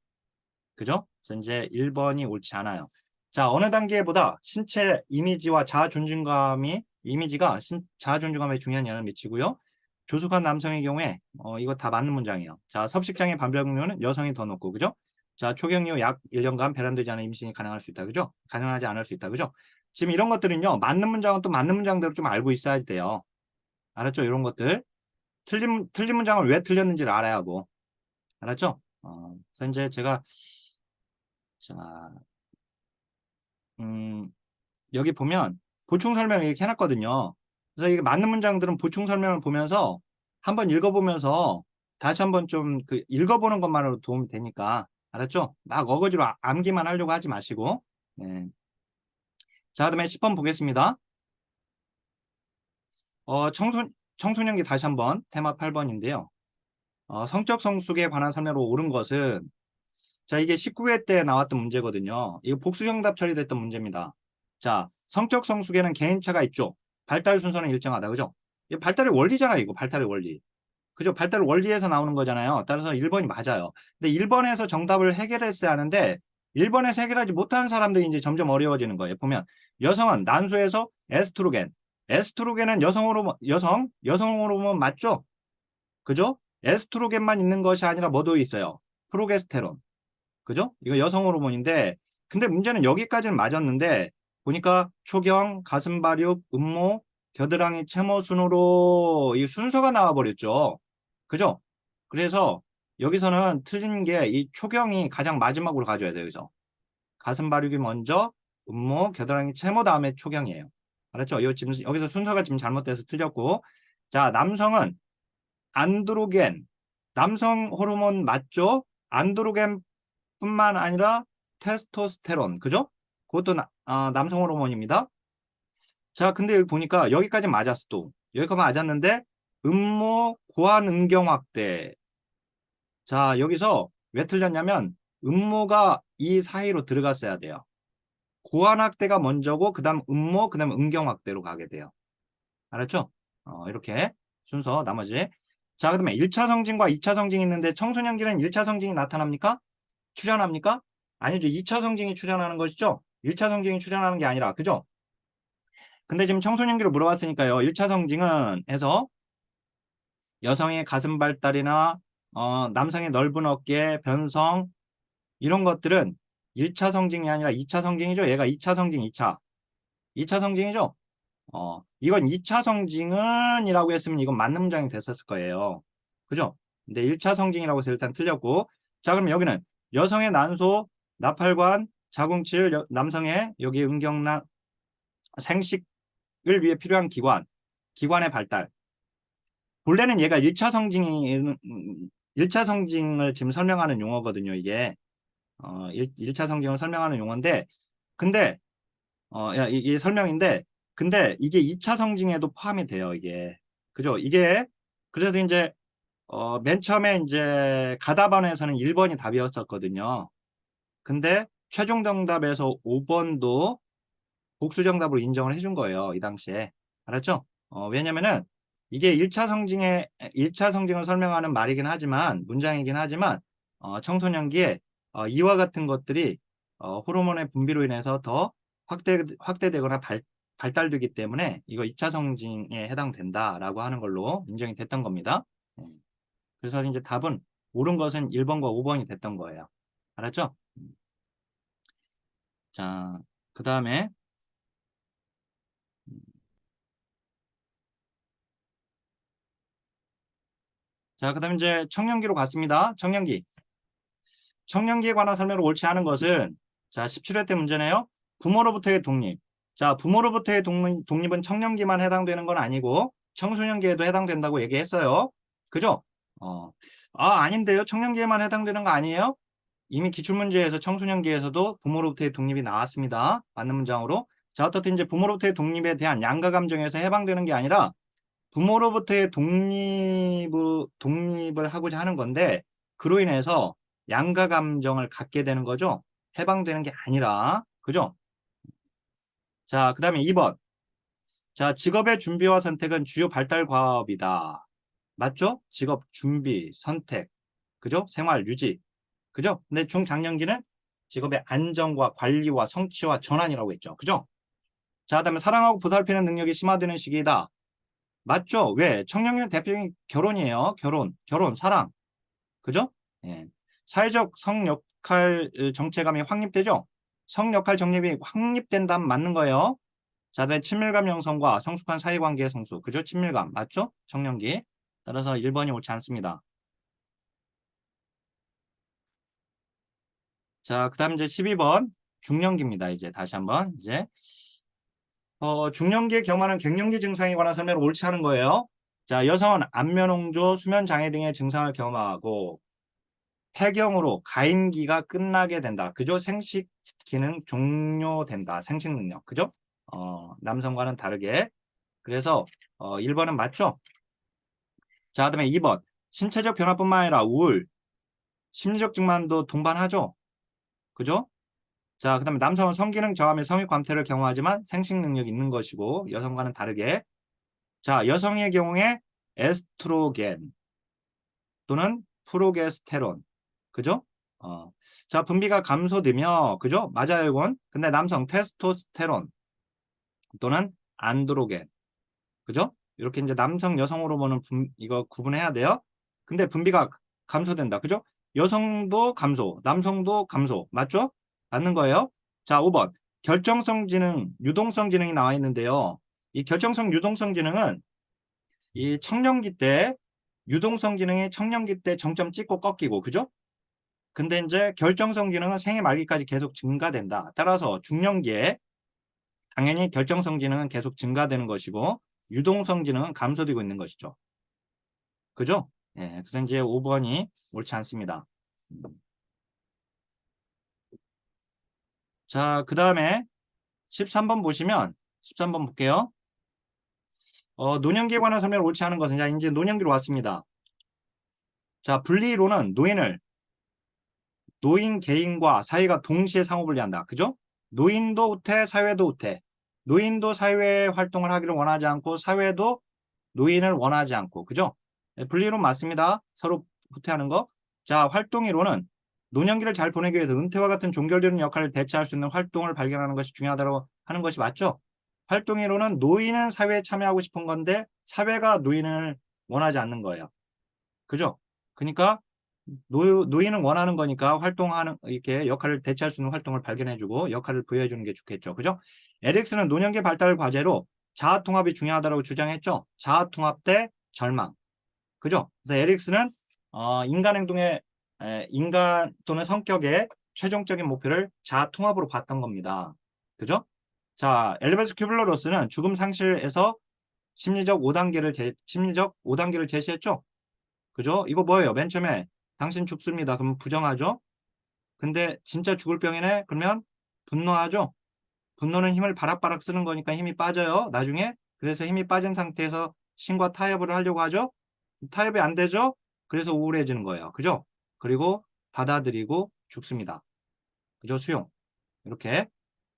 그죠? 그래서 이제 1번이 옳지 않아요. 자, 어느 단계보다 신체 이미지와 이미지가 자아 존중감에 중요한 영향을 미치고요. 조숙한 남성의 경우에 이거 다 맞는 문장이에요. 자, 섭식장애 반병률은 여성이 더 높고, 그죠? 자, 초경 이후 약 1년간 배란되지 않은 임신이 가능할 수 있다, 그죠? 가능하지 않을 수 있다, 그죠? 지금 이런 것들은요, 맞는 문장은 또 맞는 문장대로 좀 알고 있어야 돼요. 알았죠? 이런 것들. 틀린 문장을 왜 틀렸는지를 알아야 하고. 알았죠? 그래서 이제 제가, 자, 음, 여기 보면 보충 설명을 이렇게 해놨거든요. 그래서 이게 맞는 문장들은 보충 설명을 보면서 한번 읽어보면서 다시 한번 좀 그 읽어보는 것만으로 도움이 되니까 알았죠? 막 어거지로 암기만 하려고 하지 마시고. 네. 자, 그다음에 10번 보겠습니다. 청소년기 다시 한번 테마 8번인데요. 성적 성숙에 관한 설명으로 옳은 것은 자, 이게 19회 때 나왔던 문제거든요. 이거 복수정답 처리됐던 문제입니다. 자, 성적 성숙에는 개인차가 있죠. 발달 순서는 일정하다. 그죠? 이거 발달의 원리잖아요. 이거 발달의 원리. 그죠? 발달 원리에서 나오는 거잖아요. 따라서 1번이 맞아요. 근데 1번에서 정답을 해결했어야 하는데 1번에서 해결하지 못하는 사람들이 이제 점점 어려워지는 거예요. 보면 여성은 난소에서 에스트로겐. 에스트로겐은 여성 호르몬 맞죠? 그죠? 에스트로겐만 있는 것이 아니라 뭐도 있어요. 프로게스테론. 그죠? 이거 여성 호르몬인데 근데 문제는 여기까지는 맞았는데 보니까 초경, 가슴발육, 음모, 겨드랑이, 채모 순으로 이 순서가 나와버렸죠. 그죠? 그래서 여기서는 틀린 게 이 초경이 가장 마지막으로 가져야 돼요. 여기서 가슴발육이 먼저, 음모, 겨드랑이, 채모 다음에 초경이에요. 알았죠? 이 지금 여기서 순서가 지금 잘못돼서 틀렸고 자, 남성은 안드로겐, 남성 호르몬 맞죠? 안드로겐 뿐만 아니라 테스토스테론, 그죠? 그것도 남성 호르몬입니다. 자, 근데 여기 보니까 여기까지 맞았어, 또. 여기까지 맞았는데, 음모 고환음경 확대. 자, 여기서 왜 틀렸냐면, 음모가 이 사이로 들어갔어야 돼요. 고환 확대가 먼저고, 그 다음 음모, 그 다음 음경 확대로 가게 돼요. 알았죠? 이렇게 순서 나머지. 자, 그 다음에 1차 성징과 2차 성징이 있는데, 청소년기는 1차 성징이 나타납니까? 출현합니까? 아니죠. 2차 성징이 출현하는 것이죠. 1차 성징이 출현하는 게 아니라, 그죠? 근데 지금 청소년기로 물어봤으니까요. 1차 성징은 해서 여성의 가슴 발달이나 남성의 넓은 어깨, 변성 이런 것들은 1차 성징이 아니라 2차 성징이죠. 얘가 2차 성징 2차. 2차 성징이죠. 이건 2차 성징은 이라고 했으면 이건 맞는 문장이 됐었을 거예요. 그죠? 근데 1차 성징이라고 해서 일단 틀렸고 자 그럼 여기는 여성의 난소, 나팔관, 자궁칠, 남성의 여기 음경락, 생식 위해 필요한 기관의 발달. 본래는 얘가 1차 성징이, 1차 성징을 지금 설명하는 용어거든요, 이게. 1차 성징을 설명하는 용어인데, 근데, 이게 설명인데, 근데 이게 2차 성징에도 포함이 돼요, 이게. 그죠? 이게, 그래서 이제, 맨 처음에 이제 가다반에서는 1번이 답이었었거든요. 근데 최종 정답에서 5번도 복수 정답으로 인정을 해준 거예요. 이 당시에. 알았죠? 왜냐면은 이게 1차 성징을 설명하는 말이긴 하지만, 문장이긴 하지만, 청소년기에 이와 같은 것들이 호르몬의 분비로 인해서 더 확대되거나 발달되기 때문에 이거 2차 성징에 해당된다라고 하는 걸로 인정이 됐던 겁니다. 그래서 이제 답은 옳은 것은 1번과 5번이 됐던 거예요. 알았죠? 자, 그 다음에 자, 그 다음에 이제 청년기로 갔습니다. 청년기. 청년기에 관한 설명을 옳지 않은 것은 자, 17회 때 문제네요. 부모로부터의 독립. 자, 부모로부터의 독립은 청년기만 해당되는 건 아니고 청소년기에도 해당된다고 얘기했어요. 그죠? 아닌데요. 청년기에만 해당되는 거 아니에요? 이미 기출문제에서 청소년기에서도 부모로부터의 독립이 나왔습니다. 맞는 문장으로. 자, 어떻든 이제 부모로부터의 독립에 대한 양가 감정에서 해방되는 게 아니라 부모로부터의 독립을 하고자 하는 건데, 그로 인해서 양가 감정을 갖게 되는 거죠. 해방되는 게 아니라, 그죠? 자, 그 다음에 2번. 자, 직업의 준비와 선택은 주요 발달 과업이다. 맞죠? 직업 준비, 선택, 그죠? 생활 유지, 그죠? 근데 중장년기는 직업의 안정과 관리와 성취와 전환이라고 했죠. 그죠? 자, 그다음에 사랑하고 보살피는 능력이 심화되는 시기이다. 맞죠? 왜? 청년기는 대표적인 결혼이에요. 결혼, 사랑. 그죠? 예. 사회적 성역할 정체감이 확립되죠? 성역할 정립이 확립된다면 맞는 거예요. 자, 그다음에 친밀감 형성과 성숙한 사회관계의 성수. 그죠? 친밀감. 맞죠? 청년기. 따라서 1번이 옳지 않습니다. 자, 그 다음 이제 12번. 중년기입니다. 이제 다시 한번. 이제. 중년기에 경험하는 갱년기 증상에 관한 설명을 옳지 않은 거예요. 자, 여성은 안면홍조, 수면장애 등의 증상을 경험하고 폐경으로 가임기가 끝나게 된다. 그죠? 생식 기능 종료된다. 생식 능력. 그죠? 남성과는 다르게. 그래서 1번은 맞죠? 자, 그다음에 2번. 신체적 변화뿐만 아니라 우울, 심리적 증만도 동반하죠. 그죠? 자, 그다음에 남성은 성기능 저하 및 성욕 감퇴를 경험하지만 생식 능력이 있는 것이고 여성과는 다르게. 자, 여성의 경우에 에스트로겐 또는 프로게스테론. 그죠? 자, 분비가 감소되며, 그죠? 맞아요, 이건. 근데 남성 테스토스테론 또는 안드로겐. 그죠? 이렇게 이제 남성, 여성 호르몬은 이거 구분해야 돼요. 근데 분비가 감소된다. 그죠? 여성도 감소, 남성도 감소. 맞죠? 맞는 거예요. 자, 5번. 결정성 지능, 유동성 지능이 나와 있는데요. 이 결정성, 유동성 지능은 이 청년기 때 유동성 기능이 청년기 때 정점 찍고 꺾이고, 그죠? 근데 이제 결정성 기능은 생애 말기까지 계속 증가된다. 따라서 중년기에 당연히 결정성 기능은 계속 증가되는 것이고 유동성 기능은 감소되고 있는 것이죠. 그죠? 예, 그래서 이제 5번이 옳지 않습니다. 자, 그 다음에 13번 보시면 13번 볼게요. 노년기에 관한 설명을 옳지 않은 것은 이제 노년기로 왔습니다. 자, 분리로는 노인 개인과 사회가 동시에 상호분리한다. 그죠? 노인도 후퇴, 사회도 후퇴. 노인도 사회 활동을 하기를 원하지 않고 사회도 노인을 원하지 않고. 그죠? 분리론 맞습니다. 서로 후퇴하는 거. 자, 활동이론은 노년기를 잘 보내기 위해서 은퇴와 같은 종결되는 역할을 대체할 수 있는 활동을 발견하는 것이 중요하다고 하는 것이 맞죠? 활동이론은 노인은 사회에 참여하고 싶은 건데 사회가 노인을 원하지 않는 거예요. 그죠? 그러니까 노인은 원하는 거니까 활동하는 이렇게 역할을 대체할 수 있는 활동을 발견해주고 역할을 부여해 주는 게 좋겠죠. 그죠? 에릭슨은 노년기 발달 과제로 자아 통합이 중요하다고 주장했죠. 자아 통합 대 절망. 그죠? 그래서 에릭슨은 인간 행동의 인간 또는 성격의 최종적인 목표를 자아 통합으로 봤던 겁니다. 그죠? 자, 엘리베스 큐블러로스는 죽음 상실에서 심리적 5단계를 제시했죠? 그죠? 이거 뭐예요? 맨 처음에 당신 죽습니다. 그러면 부정하죠? 근데 진짜 죽을 병이네? 그러면 분노하죠? 분노는 힘을 바락바락 쓰는 거니까 힘이 빠져요. 나중에. 그래서 힘이 빠진 상태에서 신과 타협을 하려고 하죠? 타협이 안 되죠? 그래서 우울해지는 거예요. 그죠? 그리고 받아들이고 죽습니다. 그죠? 수용. 이렇게.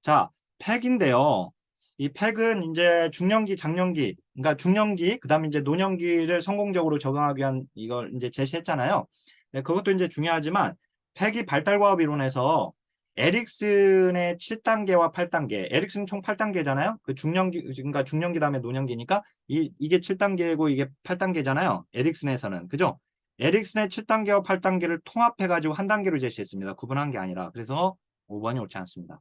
자, 팩인데요. 이 팩은 이제 중년기, 장년기, 그러니까 중년기, 그 다음에 이제 노년기를 성공적으로 적응하기 위한 이걸 이제 제시했잖아요. 네, 그것도 이제 중요하지만 팩이 발달과업 이론에서 에릭슨의 7단계와 8단계, 에릭슨 총 8단계잖아요. 그 중년기, 그러니까 중년기 다음에 노년기니까 이게 7단계고 이게 8단계잖아요. 에릭슨에서는. 그죠? 에릭슨의 7단계와 8단계를 통합해가지고 한 단계로 제시했습니다. 구분한 게 아니라. 그래서 5번이 옳지 않습니다.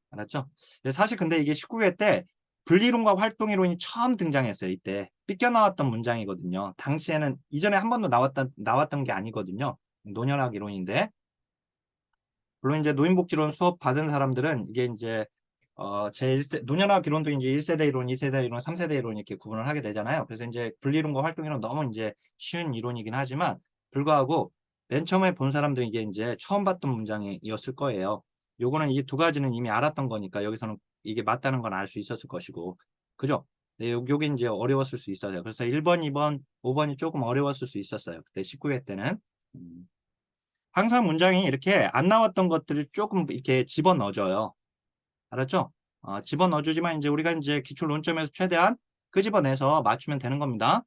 알았죠? 사실 근데 이게 19회 때 분리론과 활동이론이 처음 등장했어요. 이때 삐껴나왔던 문장이거든요. 당시에는 이전에 한 번도 나왔던 게 아니거든요. 노년학 이론인데 물론 이제 노인복지론 수업 받은 사람들은 이게 이제 노년학 이론도 이제 1세대 이론, 2세대 이론, 3세대 이론 이렇게 구분을 하게 되잖아요. 그래서 이제 분리론과 활동이론 너무 이제 쉬운 이론이긴 하지만 불구하고 맨 처음에 본 사람들은 이게 이제 처음 봤던 문장이었을 거예요. 요거는 이 두 가지는 이미 알았던 거니까 여기서는 이게 맞다는 건 알 수 있었을 것이고. 그죠? 네, 요게 이제 어려웠을 수 있어요. 그래서 1번, 2번, 5번이 조금 어려웠을 수 있었어요. 그때 19회 때는. 항상 문장이 이렇게 안 나왔던 것들을 조금 이렇게 집어넣어줘요. 알았죠? 집어넣어주지만 이제 우리가 이제 기출 논점에서 최대한 끄집어내서 맞추면 되는 겁니다.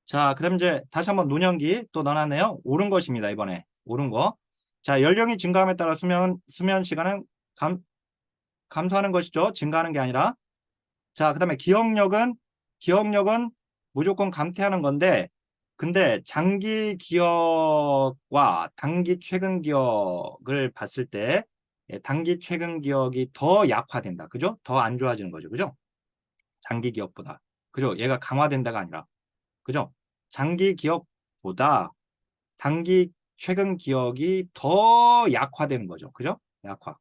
자, 그 다음 이제 다시 한번 노년기 또 넣어놨네요. 옳은 것입니다. 이번에. 옳은 거. 자, 연령이 증가함에 따라 수면 시간은 감소하는 것이죠. 증가하는 게 아니라. 자, 그 다음에 기억력은 무조건 감퇴하는 건데, 근데 장기 기억과 단기 최근 기억을 봤을 때, 단기 최근 기억이 더 약화된다. 그죠? 더 안 좋아지는 거죠. 그죠? 장기 기억보다. 그죠? 얘가 강화된다가 아니라. 그죠? 장기 기억보다 단기 최근 기억이 더 약화되는 거죠. 그죠? 약화.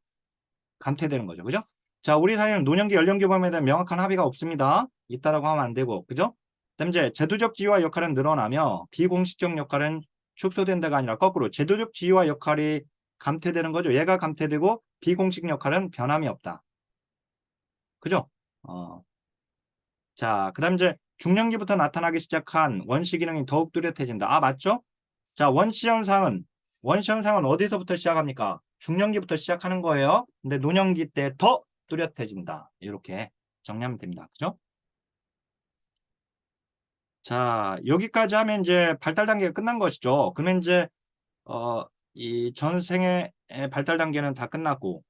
감퇴되는 거죠. 그죠? 자, 우리 사회는 노년기, 연령기 범위에 대한 명확한 합의가 없습니다. 있다라고 하면 안 되고. 그죠? 그다음 이제 제도적 지위와 역할은 늘어나며 비공식적 역할은 축소된다가 아니라 거꾸로 제도적 지위와 역할이 감퇴되는 거죠. 얘가 감퇴되고 비공식 역할은 변함이 없다. 그죠? 자, 그다음 이제 중년기부터 나타나기 시작한 원시 기능이 더욱 뚜렷해진다. 맞죠? 자, 원시 현상은 어디서부터 시작합니까? 중년기부터 시작하는 거예요. 근데 노년기 때 더 뚜렷해진다. 이렇게 정리하면 됩니다. 그죠? 자, 여기까지 하면 이제 발달 단계가 끝난 것이죠. 그러면 이제 이 전생의 발달 단계는 다 끝났고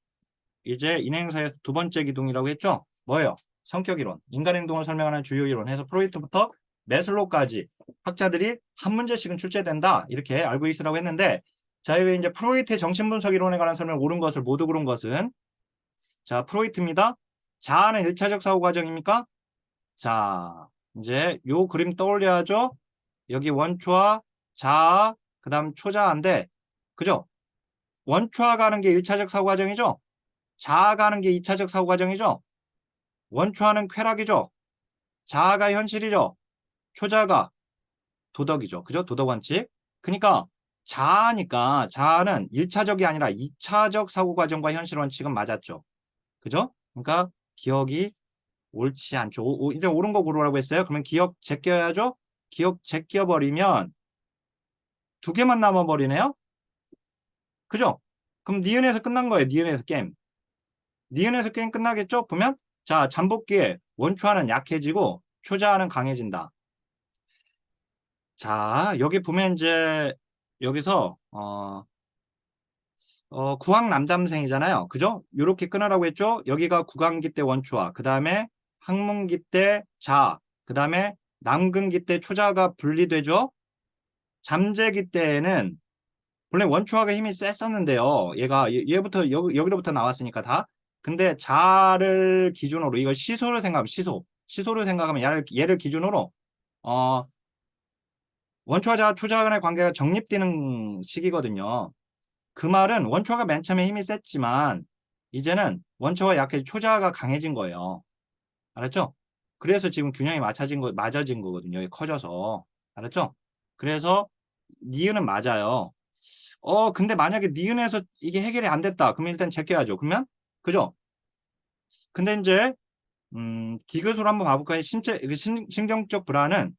이제 인행사의 두 번째 기둥이라고 했죠. 뭐예요? 성격 이론, 인간 행동을 설명하는 주요 이론 해서 프로이트부터 메슬로우까지 학자들이 한 문제씩은 출제된다. 이렇게 알고 있으라고 했는데 자, 여기 이제 프로이트의 정신분석 이론에 관한 설명을 옳은 것을 모두 고른 것은 자, 프로이트입니다. 자아는 1차적 사고 과정입니까? 자, 이제 요 그림 떠올려야죠. 여기 원초와 자아, 그 다음 초자아인데 그죠? 원초화가 하는 게 1차적 사고 과정이죠? 자아가 하는 게 2차적 사고 과정이죠? 원초화는 쾌락이죠? 자아가 현실이죠? 초자아가 도덕이죠. 그죠? 도덕 원칙. 그러니까 자아니까 자아는 1차적이 아니라 2차적 사고 과정과 현실 원칙은 맞았죠. 그죠? 그러니까 기억이 옳지 않죠. 이제 옳은 거 고르라고 했어요. 그러면 기억 제껴야죠? 기억 제껴버리면 두 개만 남아버리네요? 그죠? 그럼 니은에서 끝난 거예요. 니은에서 게임. 니은에서 게임 끝나겠죠? 보면 자, 잠복기에 원초화는 약해지고 초자아는 강해진다. 자, 여기 보면 이제 여기서 구황 남잠생이잖아요. 그죠? 요렇게 끊으라고 했죠? 여기가 구강기 때 원초화, 그 다음에 학문기 때 자아, 그 다음에 남근기 때 초자가 분리되죠? 잠재기 때에는 원래 원초화가 힘이 셌었는데요. 얘부터 여기로부터 나왔으니까 다. 근데 자를 기준으로 이걸 시소를 생각하면 시소를 생각하면 얘를 기준으로 어 원초화자 초자아 간의 관계가 정립되는 시기거든요. 그 말은 원초화가 맨 처음에 힘이 셌지만 이제는 원초가 약해져 초자가 강해진 거예요. 알았죠? 그래서 지금 균형이 맞아진 거거든요. 커져서. 알았죠? 그래서 니은은 맞아요. 근데 만약에 니은에서 이게 해결이 안 됐다. 그러면 일단 제껴야죠. 그러면 그죠? 근데 이제 디귿으로 한번 봐볼까요? 신경적 불안은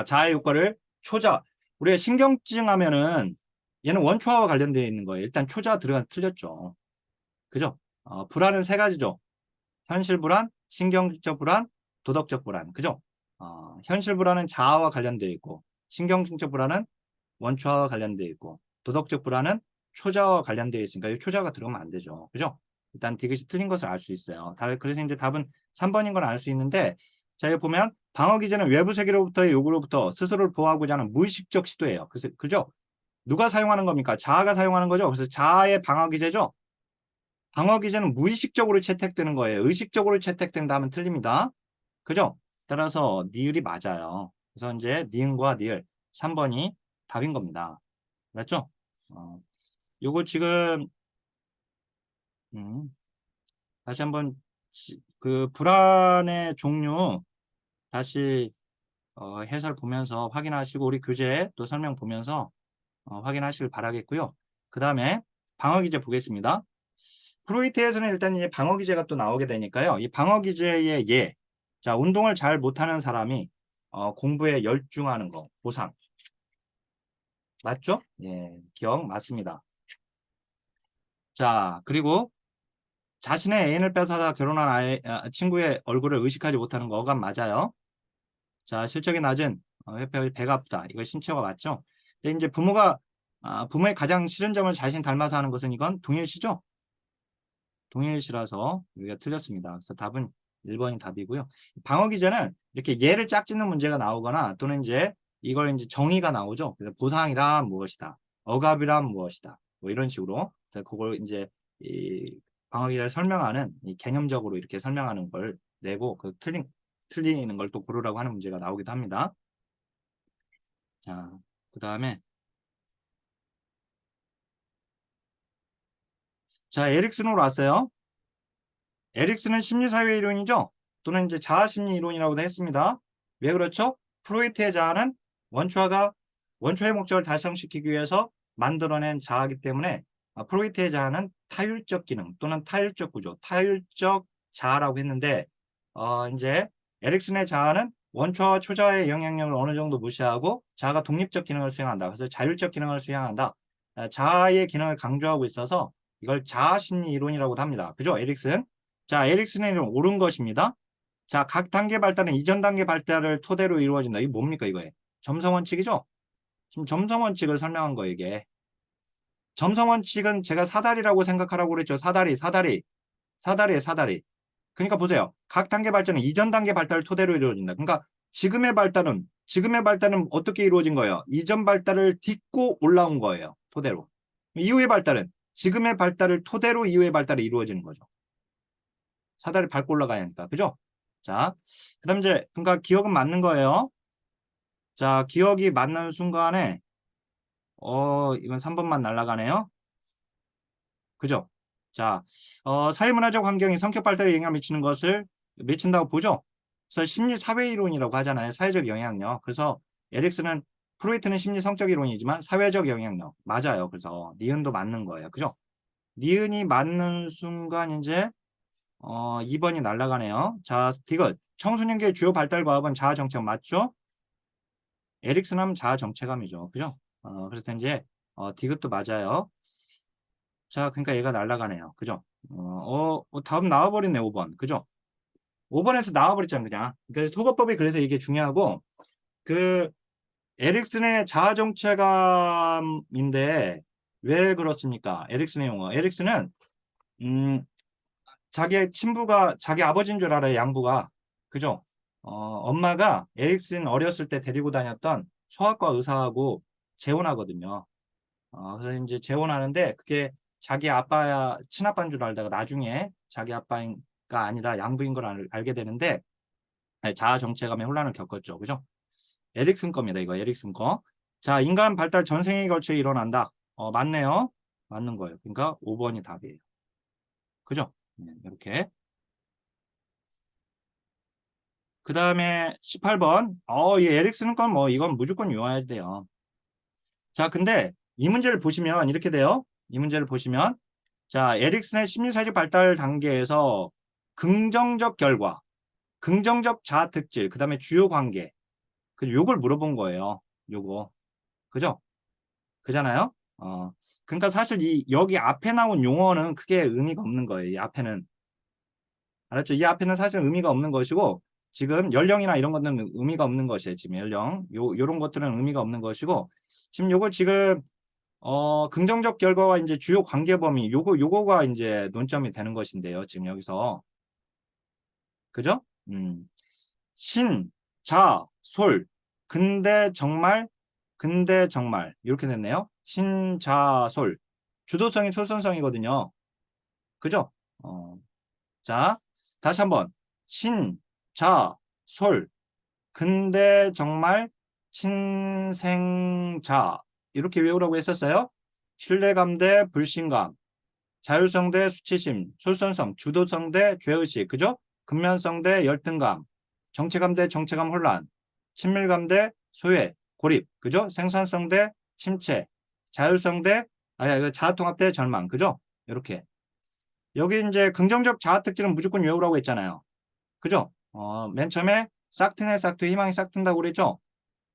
자아 효과를 초자. 우리가 신경증 하면은 얘는 원초와 관련되어 있는 거예요. 일단 초자 들어가 틀렸죠. 그죠? 불안은 세 가지죠. 현실 불안, 신경적 불안, 도덕적 불안. 그죠? 현실 불안은 자아와 관련되어 있고, 신경적 불안은 원초와 관련되어 있고, 도덕적 불안은 초자와 관련되어 있으니까 이 초자가 들어가면 안 되죠. 그죠? 일단 디귿이 틀린 것을 알 수 있어요. 그래서 이제 답은 3번인 걸 알 수 있는데, 자, 여기 보면 방어 기제는 외부 세계로부터의 요구로부터 스스로를 보호하고자 하는 무의식적 시도예요. 그래서 그죠? 누가 사용하는 겁니까? 자아가 사용하는 거죠. 그래서 자아의 방어 기제죠. 방어 기제는 무의식적으로 채택되는 거예요. 의식적으로 채택된다 하면 틀립니다. 그죠? 따라서 니을이 맞아요. 그래서 이제 니은과 니을 3번이 답인 겁니다. 맞죠? 요거 지금 음, 다시 한번 그 불안의 종류 다시 해설 보면서 확인하시고 우리 교재 또 설명 보면서 확인하시길 바라겠고요. 그 다음에 방어 기제 보겠습니다. 프로이트에서는 일단 이제 방어 기제가 또 나오게 되니까요. 이 방어 기제의 예. 자, 운동을 잘 못하는 사람이 공부에 열중하는 거, 보상. 맞죠? 예, 기억 맞습니다. 자, 그리고 자신의 애인을 뺏어다 결혼한 친구의 얼굴을 의식하지 못하는 거 어감 맞아요. 자, 실적이 낮은 배가 아프다. 이거 신체가 맞죠? 근데 이제 부모의 가장 싫은 점을 자신 닮아서 하는 것은 이건 동일시죠? 동일시라서 여기가 틀렸습니다. 그래서 답은 1번이 답이고요. 방어 기제는 이렇게 예를 짝짓는 문제가 나오거나 또는 이제 이걸 이제 정의가 나오죠. 그래서 보상이란 무엇이다. 억압이란 무엇이다. 뭐 이런 식으로. 그래서 그걸 이제 이 방어 기제를 설명하는 이 개념적으로 이렇게 설명하는 걸 내고 틀리는 걸 또 고르라고 하는 문제가 나오기도 합니다. 자, 그 다음에 자, 에릭슨으로 왔어요. 에릭슨은 심리사회 이론이죠. 또는 이제 자아심리 이론이라고도 했습니다. 왜 그렇죠? 프로이트의 자아는 원초의 목적을 달성시키기 위해서 만들어낸 자아이기 때문에 프로이트의 자아는 타율적 기능 또는 타율적 구조, 타율적 자아라고 했는데 이제 에릭슨의 자아는 원초와 초자의 영향력을 어느 정도 무시하고 자아가 독립적 기능을 수행한다. 그래서 자율적 기능을 수행한다. 자아의 기능을 강조하고 있어서 이걸 자아심리 이론이라고도 합니다. 그죠? 에릭슨. 자, 에릭슨의 이론 옳은 것입니다. 자, 각 단계 발달은 이전 단계 발달을 토대로 이루어진다. 이게 뭡니까, 이거에? 점성원칙이죠? 지금 점성원칙을 설명한 거예요, 이게. 점성원칙은 제가 사다리라고 생각하라고 그랬죠. 사다리에. 그러니까 보세요. 각 단계 발전은 이전 단계 발달을 토대로 이루어진다. 그러니까 지금의 발달은 어떻게 이루어진 거예요? 이전 발달을 딛고 올라온 거예요. 토대로. 이후의 발달은 지금의 발달을 토대로 이후의 발달이 이루어지는 거죠. 사다리 밟고 올라가야 하니까. 그죠? 자, 그 다음 이제, 그러니까 기억은 맞는 거예요. 자, 기억이 맞는 순간에, 이건 3번만 날아가네요. 그죠? 자, 사회문화적 환경이 성격 발달에 영향을 미친다고 보죠? 그래서 심리 사회 이론이라고 하잖아요. 사회적 영향력. 그래서 프로이트는 심리 성적 이론이지만 사회적 영향력. 맞아요. 그래서 니은도 맞는 거예요. 그죠? 니은이 맞는 순간 이제 2번이 날아가네요. 자, 디귿. 청소년기의 주요 발달 과업은 자아 정체감 맞죠? 에릭슨 하면 자아 정체감이죠. 그죠? 그래서 이제 디귿도 맞아요. 자, 그러니까 얘가 날아가네요. 그죠? 답 나와버렸네, 5번. 그죠? 5번에서 나와버렸잖아, 그냥. 그래서 소거법이 그래서 이게 중요하고, 그, 에릭슨의 자아 정체감인데, 왜 그렇습니까? 에릭슨의 용어. 에릭슨은, 자기 아버지인 줄 알아요, 양부가. 그죠? 엄마가 에릭슨 어렸을 때 데리고 다녔던 소아과 의사하고 재혼하거든요. 그래서 이제 재혼하는데 그게 자기 아빠야, 친아빠인 줄 알다가 나중에 자기 아빠가 아니라 양부인 걸 알게 되는데 자아 정체감의 혼란을 겪었죠. 그죠? 에릭슨 겁니다. 이거 에릭슨 거. 자, 인간 발달 전생에 걸쳐 일어난다. 맞네요. 맞는 거예요. 그러니까 5번이 답이에요. 그죠? 이렇게. 그 다음에 18번. 이 에릭슨 건 뭐, 이건 무조건 외워야 돼요. 자, 근데 이 문제를 보시면 이렇게 돼요. 이 문제를 보시면. 자, 에릭슨의 심리사회적 발달 단계에서 긍정적 결과, 긍정적 자아 특질, 그 다음에 주요 관계. 요걸 물어본 거예요. 요거. 그죠? 그잖아요? 그러니까 사실 여기 앞에 나온 용어는 크게 의미가 없는 거예요. 이 앞에는. 알았죠? 이 앞에는 사실 의미가 없는 것이고, 지금 연령이나 이런 것들은 의미가 없는 것이에요. 지금 연령. 요런 것들은 의미가 없는 것이고, 지금 요거 지금, 긍정적 결과와 이제 주요 관계 범위, 요거가 이제 논점이 되는 것인데요. 지금 여기서. 그죠? 신, 자, 솔. 근데 정말. 이렇게 됐네요. 신, 자, 솔. 주도성이 솔선성이거든요. 그죠? 자, 다시 한번. 신, 자, 솔. 근데 정말 친생자. 이렇게 외우라고 했었어요. 신뢰감 대 불신감. 자율성 대 수치심. 솔선성. 주도성 대 죄의식. 그죠? 근면성 대 열등감. 정체감 대 정체감 혼란. 친밀감 대 소외. 고립. 그죠? 생산성 대 침체. 자율성 대 자아통합 대 절망. 그죠? 이렇게. 여기 이제 긍정적 자아 특질은 무조건 외우라고 했잖아요. 그죠? 맨 처음에 싹트네 싹트 희망이 싹튼다고 그랬죠?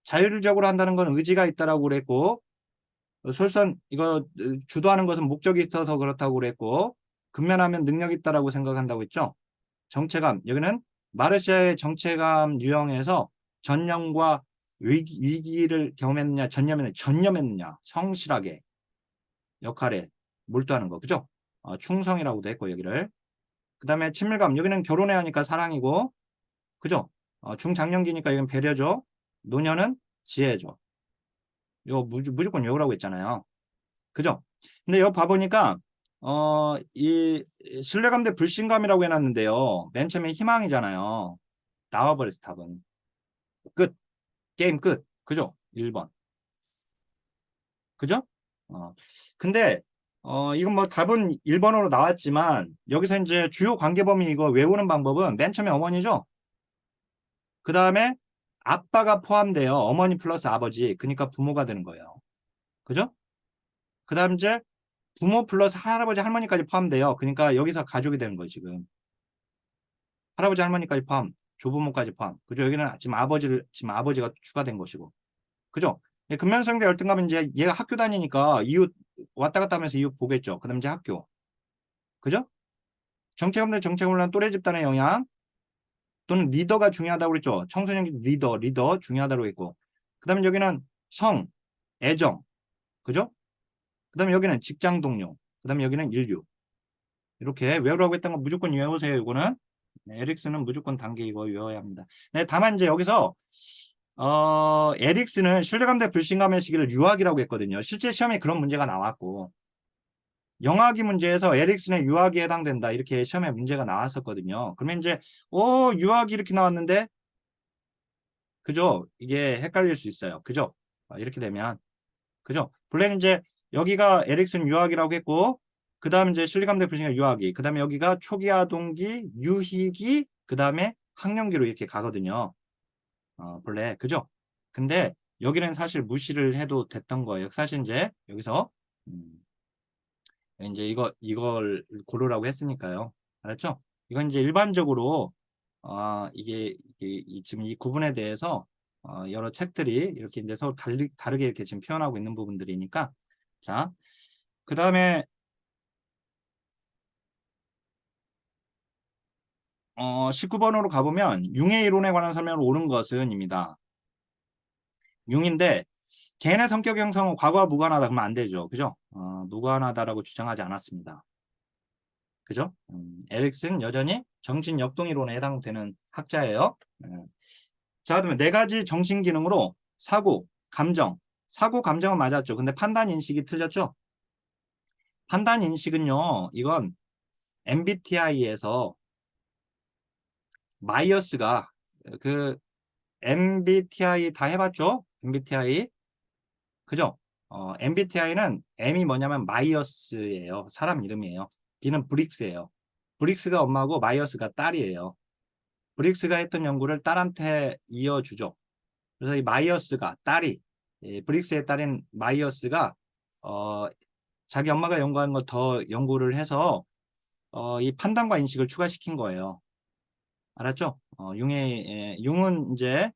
자율적으로 한다는 건 의지가 있다라고 그랬고, 솔선 이거 주도하는 것은 목적이 있어서 그렇다고 그랬고, 근면하면 능력이 있다라고 생각한다고 했죠? 정체감, 여기는 마르시아의 정체감 유형에서 전념과 위기를 경험했느냐, 전념했느냐, 성실하게 역할에 몰두하는 거, 그죠? 충성이라고도 했고, 여기를. 그 다음에 친밀감, 여기는 결혼해야 하니까 사랑이고, 그죠? 중장년기니까 이건 배려죠. 노년은 지혜죠. 이거 무조건 외우라고 했잖아요. 그죠? 근데 여기 봐보니까, 이 신뢰감 대 불신감이라고 해놨는데요. 맨 처음에 희망이잖아요. 나와버렸어, 답은. 끝. 게임 끝. 그죠? 1번. 그죠? 어, 근데, 이건 뭐 답은 1번으로 나왔지만, 여기서 이제 주요 관계범위 이거 외우는 방법은 맨 처음에 어머니죠? 그 다음에 아빠가 포함돼요. 어머니 플러스 아버지. 그러니까 부모가 되는 거예요. 그죠? 그 다음 이제 부모 플러스 할아버지 할머니까지 포함돼요. 그러니까 여기서 가족이 되는 거예요. 지금 할아버지 할머니까지 포함, 조부모까지 포함. 그죠? 여기는 지금 아버지가 추가된 것이고. 그죠? 예, 근면성대 열등감은 이제 얘가 학교 다니니까 이웃 왔다 갔다 하면서 이웃 보겠죠. 그 다음 이제 학교. 그죠? 정체감 대 정체혼란 또래 집단의 영향 또는 리더가 중요하다고 그랬죠. 청소년 리더 중요하다고 했고. 그 다음에 여기는 성, 애정. 그죠? 그 다음에 여기는 직장 동료. 그 다음에 여기는 인류. 이렇게 외우라고 했던 거 무조건 외우세요. 이거는. 네, 에릭스는 무조건 단계 이거 외워야 합니다. 네, 다만 이제 여기서 에릭스는 신뢰감 대 불신감의 시기를 유학이라고 했거든요. 실제 시험에 그런 문제가 나왔고 영학이 문제에서 에릭슨의 유학이 해당된다. 이렇게 시험에 문제가 나왔었거든요. 그러면 이제 유학이 이렇게 나왔는데 그죠? 이게 헷갈릴 수 있어요. 그죠? 이렇게 되면 그죠? 본래는 이제 여기가 에릭슨 유학이라고 했고 그 다음 이제 신뢰감 대 불신감 유학이 그 다음에 여기가 초기 아동기 유희기 그 다음에 학령기로 이렇게 가거든요. 본래 그죠? 근데 여기는 사실 무시를 해도 됐던 거예요. 사실 이제 여기서 이제 이걸 고르라고 했으니까요. 알았죠? 이건 이제 일반적으로 지금 이 구분에 대해서 여러 책들이 이렇게 이제 서로 다르게 이렇게 지금 표현하고 있는 부분들이니까 자, 그 다음에 19번으로 가보면 융의 이론에 관한 설명을 옳은 것은입니다. 융인데 개인의 성격 형성은 과거와 무관하다 그러면 안 되죠. 그죠? 무관하다라고 주장하지 않았습니다. 그죠? 에릭슨 여전히 정신 역동 이론에 해당되는 학자예요. 자, 그러면 네 가지 정신 기능으로 사고, 감정. 사고, 감정은 맞았죠. 근데 판단 인식이 틀렸죠? 판단 인식은요. 이건 MBTI에서 마이어스가 그 MBTI 다 해봤죠? MBTI 그죠? MBTI는 M이 뭐냐면 마이어스예요. 사람 이름이에요. B는 브릭스예요. 브릭스가 엄마고 마이어스가 딸이에요. 브릭스가 했던 연구를 딸한테 이어주죠. 그래서 이 마이어스가 딸이 브릭스의 딸인 마이어스가 자기 엄마가 연구한 거 더 연구를 해서 이 판단과 인식을 추가시킨 거예요. 알았죠? 융은 이제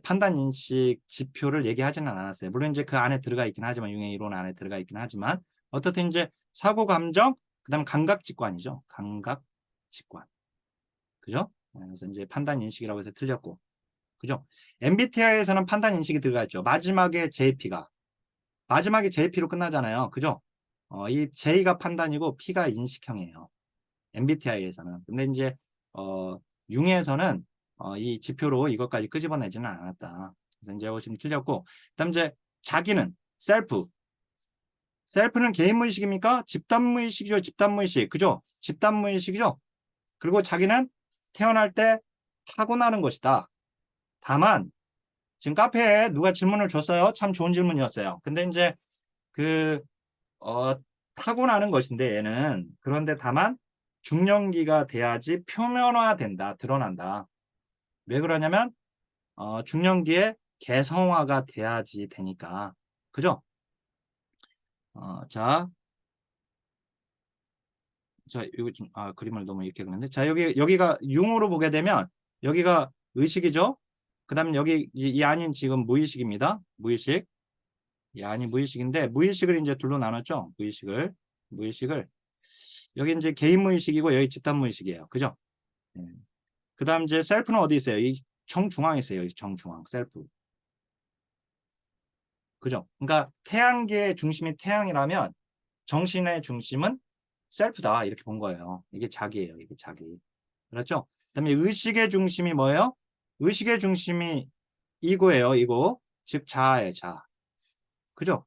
판단 인식 지표를 얘기하지는 않았어요. 물론 이제 그 안에 들어가 있긴 하지만 융의 이론 안에 들어가 있긴 하지만 어떻든 이제 사고 감정 그다음 감각 직관이죠. 감각 직관. 그죠? 그래서 이제 판단 인식이라고 해서 틀렸고. 그죠? MBTI에서는 판단 인식이 들어가 있죠. 마지막에 JP로 끝나잖아요. 그죠? 이 J가 판단이고 P가 인식형이에요. MBTI에서는. 근데 이제 융에서는 이 지표로 이것까지 끄집어내지는 않았다. 그래서 이제 지금 틀렸고, 그다음 이제 자기는 셀프는 개인 무의식입니까? 집단 무의식이죠. 집단 무의식. 그죠? 집단 무의식이죠. 그리고 자기는 태어날 때 타고나는 것이다. 다만 지금 카페에 누가 질문을 줬어요. 참 좋은 질문이었어요. 근데 이제 그 타고나는 것인데 얘는 그런데 다만 중년기가 돼야지 표면화된다. 드러난다. 왜 그러냐면 중년기에 개성화가 돼야지 되니까. 그죠? 자, 이거 좀, 그림을 너무 이렇게 그렸는데. 자, 여기가 융으로 보게 되면 여기가 의식이죠? 그 다음에 여기 이 안인 지금 무의식입니다. 무의식. 이 안이 무의식인데 무의식을 이제 둘로 나눴죠? 무의식을. 여기 이제 개인 무의식이고 여기 집단 무의식이에요. 그죠? 그 다음 이제 셀프는 어디 있어요? 이 정중앙에 있어요. 이 정중앙, 셀프. 그죠? 그러니까 태양계의 중심이 태양이라면 정신의 중심은 셀프다. 이렇게 본 거예요. 이게 자기예요. 이게 자기. 그렇죠? 그 다음에 의식의 중심이 뭐예요? 의식의 중심이 이거예요. 이거. 즉 자아예요. 자아. 그죠?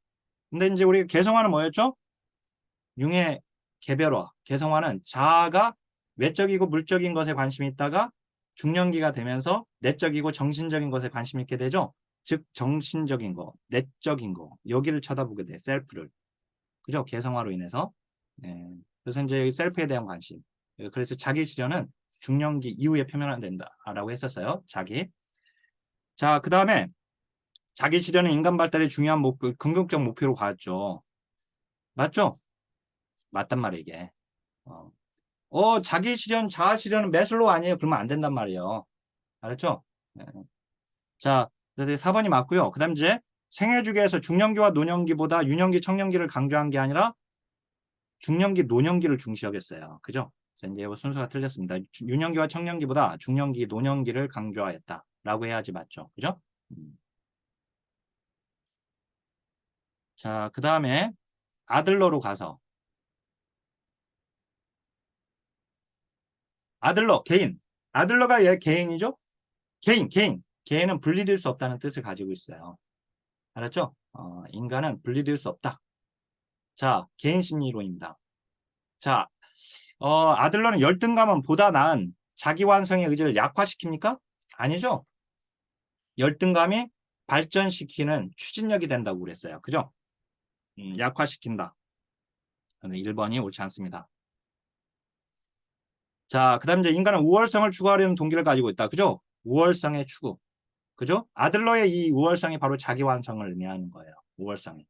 근데 이제 우리 개성화는 뭐였죠? 융의 개별화. 개성화는 자아가 외적이고 물적인 것에 관심이 있다가 중년기가 되면서 내적이고 정신적인 것에 관심이 있게 되죠. 즉 정신적인 거, 내적인 거 여기를 쳐다보게 돼. 셀프를. 그죠? 개성화로 인해서. 예. 그래서 이제 여기 셀프에 대한 관심. 그래서 자기 실현은 중년기 이후에 표면화된다라고 했었어요. 자기. 자, 그 다음에 자기 실현은 인간 발달의 중요한 목표, 긍정적 목표로 가죠. 맞죠? 맞단 말이에요, 이게. 자기 실현, 자아 실현은 매슬로우 아니에요? 그러면 안 된단 말이에요. 알았죠? 네. 자, 4번이 맞고요. 그 다음 이제 생애 주기에서 중년기와 노년기보다 유년기, 청년기를 강조한 게 아니라 중년기, 노년기를 중시 여겼어요. 그죠? 자, 이제 순서가 틀렸습니다. 유년기와 청년기보다 중년기, 노년기를 강조하였다. 라고 해야지 맞죠. 그죠? 자, 그 다음에 아들러로 가서 아들러, 개인. 아들러가 얘 개인이죠? 개인은 분리될 수 없다는 뜻을 가지고 있어요. 알았죠? 인간은 분리될 수 없다. 자, 개인 심리론입니다. 자, 아들러는 열등감은 보다 나은 자기 완성의 의지를 약화시킵니까? 아니죠. 열등감이 발전시키는 추진력이 된다고 그랬어요. 그죠? 약화시킨다. 근데 1번이 옳지 않습니다. 자, 그 다음 이제 인간은 우월성을 추구하려는 동기를 가지고 있다. 그죠? 우월성의 추구. 그죠? 아들러의 이 우월성이 바로 자기 완성을 의미하는 거예요. 우월성이.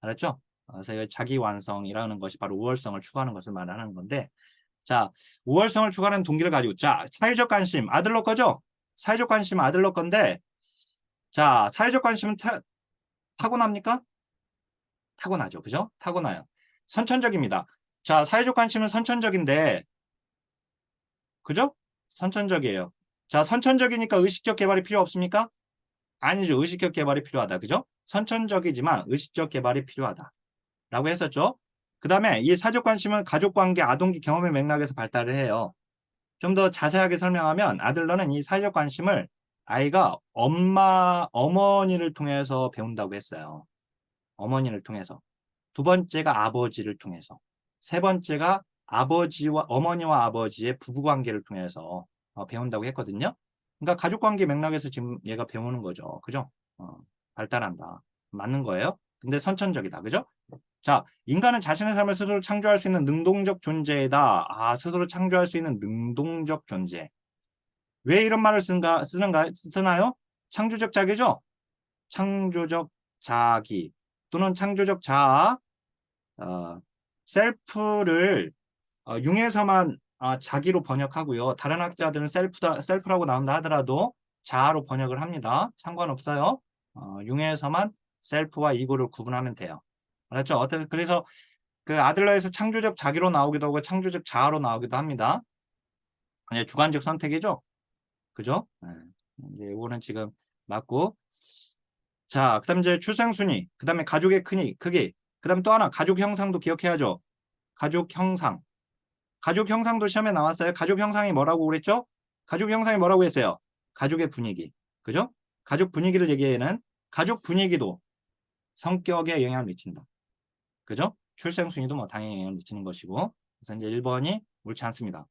알았죠? 그래서 자기 완성이라는 것이 바로 우월성을 추구하는 것을 말하는 건데, 자, 우월성을 추구하는 동기를 가지고, 자, 사회적 관심, 아들러 거죠? 사회적 관심 아들러 건데, 자, 사회적 관심은 타고납니까? 타고나죠. 그죠? 타고나요. 선천적입니다. 자, 사회적 관심은 선천적인데, 그죠? 선천적이에요. 자, 선천적이니까 의식적 개발이 필요 없습니까? 아니죠. 의식적 개발이 필요하다. 그죠? 선천적이지만 의식적 개발이 필요하다. 라고 했었죠. 그 다음에 이 사적 관심은 가족관계, 아동기 경험의 맥락에서 발달을 해요. 좀 더 자세하게 설명하면 아들러는 이 사적 관심을 아이가 어머니를 통해서 배운다고 했어요. 어머니를 통해서. 두 번째가 아버지를 통해서. 세 번째가 어머니와 아버지의 부부관계를 통해서 배운다고 했거든요. 그러니까 가족관계 맥락에서 지금 얘가 배우는 거죠. 그죠? 발달한다. 맞는 거예요. 근데 선천적이다. 그죠? 자, 인간은 자신의 삶을 스스로 창조할 수 있는 능동적 존재다. 아, 스스로 창조할 수 있는 능동적 존재. 왜 이런 말을 쓰나요? 창조적 자기죠? 창조적 자기 또는 창조적 자아, 셀프를 융에서만 자기로 번역하고요. 다른 학자들은 셀프라고 나온다 하더라도 자아로 번역을 합니다. 상관없어요. 융에서만 셀프와 이고를 구분하면 돼요. 알았죠? 그래서 그 아들러에서 창조적 자기로 나오기도 하고 창조적 자아로 나오기도 합니다. 주관적 선택이죠. 그죠? 네. 이제 이거는 지금 맞고. 자, 그 다음에 이제 출생순위, 그 다음에 가족의 크기, 그 다음에 또 하나 가족 형상도 기억해야죠. 가족 형상. 가족 형상도 시험에 나왔어요. 가족 형상이 뭐라고 그랬죠? 가족 형상이 뭐라고 했어요? 가족의 분위기. 그죠? 가족 분위기를 얘기하는 가족 분위기도 성격에 영향을 미친다. 그죠? 출생순위도 뭐 당연히 영향을 미치는 것이고. 그래서 이제 1번이 옳지 않습니다.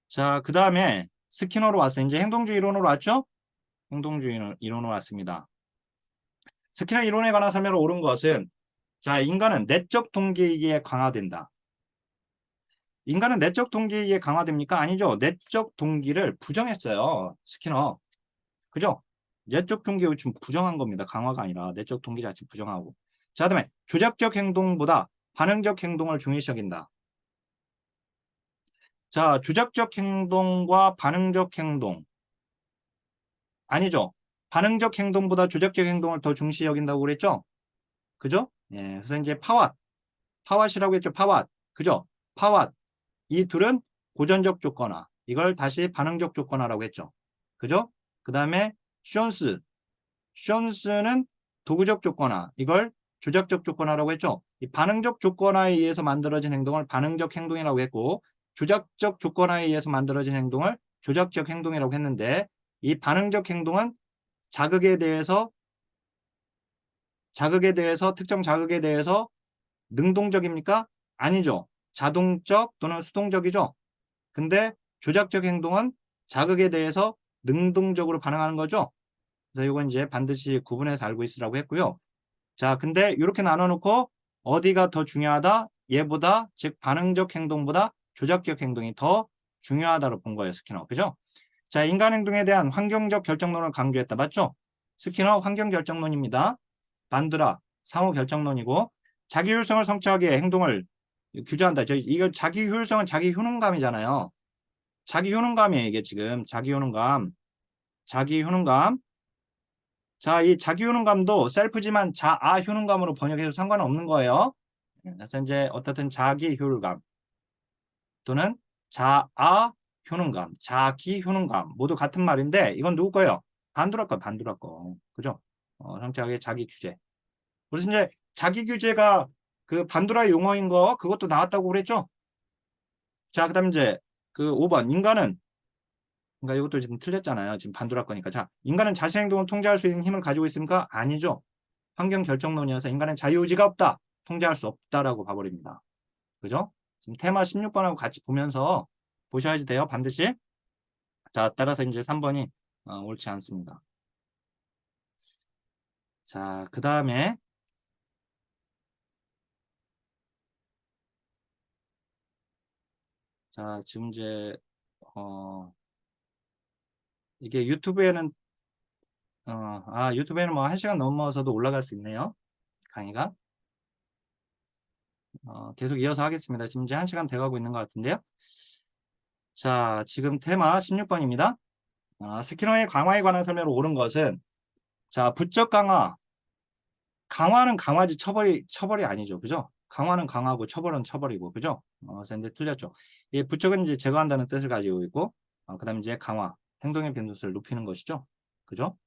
자, 그 다음에 스키너로 왔어요. 이제 행동주의 이론으로 왔죠? 행동주의 이론으로 왔습니다. 스키너 이론에 관한 설명을 옳은 것은 자, 인간은 내적 동기에 강화된다. 인간은 내적 동기에 강화됩니까? 아니죠. 내적 동기를 부정했어요. 스키너. 그죠? 내적 동기를 지금 부정한 겁니다. 강화가 아니라 내적 동기 자체 부정하고. 자, 그다음에 조작적 행동보다 반응적 행동을 중요시 여긴다. 자, 조작적 행동과 반응적 행동. 아니죠. 반응적 행동보다 조작적 행동을 더 중시 여긴다고 그랬죠? 그죠? 예, 그래서 이제 파왓이라고 했죠. 파왓. 그죠? 파왓. 이 둘은 고전적 조건화. 이걸 다시 반응적 조건화라고 했죠. 그죠? 그 다음에 쇼스는 도구적 조건화. 이걸 조작적 조건화라고 했죠. 이 반응적 조건화에 의해서 만들어진 행동을 반응적 행동이라고 했고 조작적 조건화에 의해서 만들어진 행동을 조작적 행동이라고 했는데 이 반응적 행동은 특정 자극에 대해서 능동적입니까? 아니죠. 자동적 또는 수동적이죠. 근데 조작적 행동은 자극에 대해서 능동적으로 반응하는 거죠. 그래서 이건 이제 반드시 구분해서 알고 있으라고 했고요. 자, 근데 이렇게 나눠놓고 어디가 더 중요하다? 얘보다, 즉 반응적 행동보다 조작적 행동이 더 중요하다로 본 거예요, 스키너. 그죠? 자, 인간 행동에 대한 환경적 결정론을 강조했다. 맞죠? 스키너 환경 결정론입니다. 반드라 상호 결정론이고 자기 효율성을 성취하기 위해 행동을 규제한다. 이거 자기 효율성은 자기 효능감이잖아요. 자기 효능감이에요. 이게 지금 자기 효능감. 자기 효능감. 자, 이 자기 효능감도 셀프지만 자아 효능감으로 번역해도 상관은 없는 거예요. 그래서 이제 어떻든 자기 효율감 또는 자아 효능감, 자기 효능감 모두 같은 말인데 이건 누구 거예요? 반두라 거, 반두라 거. 그죠? 성격하게 자기 규제. 그래서 이제 자기 규제가 그 반두라 용어인 거 그것도 나왔다고 그랬죠? 자, 그다음 이제 그 5번 인간은 그러니까 이것도 지금 틀렸잖아요. 지금 반두라 거니까. 자, 인간은 자신의 행동을 통제할 수 있는 힘을 가지고 있습니까? 아니죠. 환경 결정론이어서 인간은 자유의지가 없다. 통제할 수 없다라고 봐버립니다. 그죠? 지금 테마 16번하고 같이 보면서 보셔야지 돼요. 반드시. 자, 따라서 이제 3번이 옳지 않습니다. 자, 그 다음에 자, 지금 이제 이게 유튜브에는 유튜브에는 뭐 1시간 넘어서도 올라갈 수 있네요. 강의가. 계속 이어서 하겠습니다. 지금 이제 1시간 돼가고 있는 것 같은데요. 자, 지금 테마 16번입니다. 스키너의 강화에 관한 설명을 옳은 것은 자, 부적 강화. 강화는 강화지 처벌이 아니죠. 그죠? 강화는 강화고 처벌은 처벌이고. 그죠? 그래서 이제 틀렸죠. 이 부적은 이제 제거한다는 뜻을 가지고 있고, 그 다음에 이제 강화. 행동의 빈도수를 높이는 것이죠. 그죠?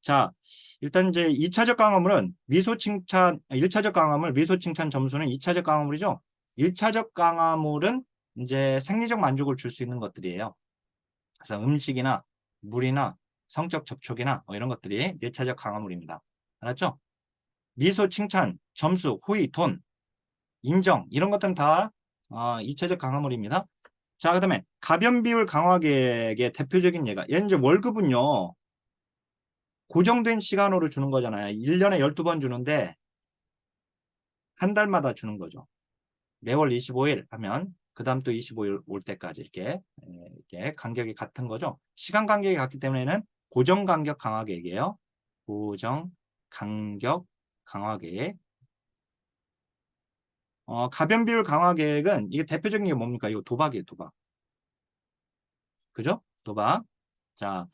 자, 일단 이제 2차적 강화물은 미소 칭찬 점수는 2차적 강화물이죠. 1차적 강화물은 이제 생리적 만족을 줄 수 있는 것들이에요. 그래서 음식이나 물이나 성적 접촉이나 뭐 이런 것들이 1차적 강화물입니다. 알았죠? 미소 칭찬, 점수, 호의, 돈, 인정 이런 것들은 다 2차적 강화물입니다. 자, 그 다음에 가변 비율 강화 계획의 대표적인 예가 얘는 이제 월급은요. 고정된 시간으로 주는 거잖아요. 1년에 12번 주는데 한 달마다 주는 거죠. 매월 25일 하면 그 다음 또 25일 올 때까지 이렇게 간격이 같은 거죠. 시간 간격이 같기 때문에는 고정 간격 강화 계획이에요. 고정 간격 강화 계획. 가변 비율 강화 계획은 이게 대표적인 게 뭡니까? 이거 도박이에요, 도박. 그죠? 도박. 자,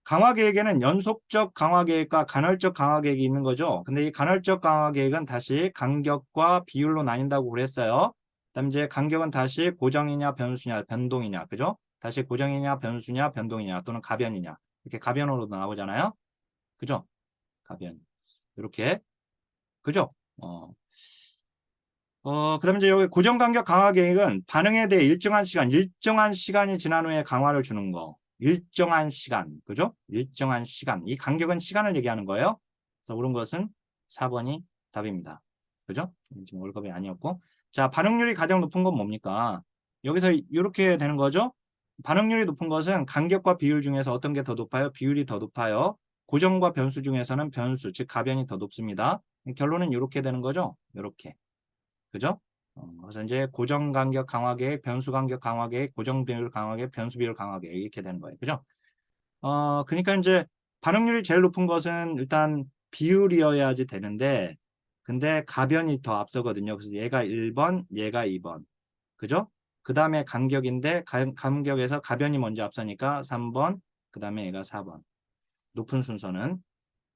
강화 계획에는 연속적 강화 계획과 간헐적 강화 계획이 있는 거죠. 근데 이 간헐적 강화 계획은 다시 간격과 비율로 나뉜다고 그랬어요. 그다음 이제 간격은 다시 고정이냐 변수냐 변동이냐, 그죠? 다시 고정이냐 변수냐 변동이냐 또는 가변이냐, 이렇게 가변으로 나오잖아요. 그죠? 가변. 이렇게. 그죠? 그다음에 이제 여기 고정 간격 강화 계획은 반응에 대해 일정한 시간이 지난 후에 강화를 주는 거. 일정한 시간. 그죠? 일정한 시간. 이 간격은 시간을 얘기하는 거예요. 그래서 옳은 것은 4번이 답입니다. 그죠? 지금 월급이 아니었고. 자, 반응률이 가장 높은 건 뭡니까? 여기서 이렇게 되는 거죠? 반응률이 높은 것은 간격과 비율 중에서 어떤 게 더 높아요? 비율이 더 높아요. 고정과 변수 중에서는 변수, 즉 가변이 더 높습니다. 결론은 이렇게 되는 거죠? 이렇게. 그죠? 그래서 이제 고정 간격 강화 계획, 변수 간격 강화 계획, 고정 비율 강화 계획, 변수 비율 강화 계획 이렇게 되는 거예요. 그죠? 그러니까 이제 반응률이 제일 높은 것은 일단 비율이어야지 되는데, 근데 가변이 더 앞서거든요. 그래서 얘가 1번, 얘가 2번. 그죠? 그 다음에 간격인데, 간격에서 가변이 먼저 앞서니까 3번, 그 다음에 얘가 4번. 높은 순서는.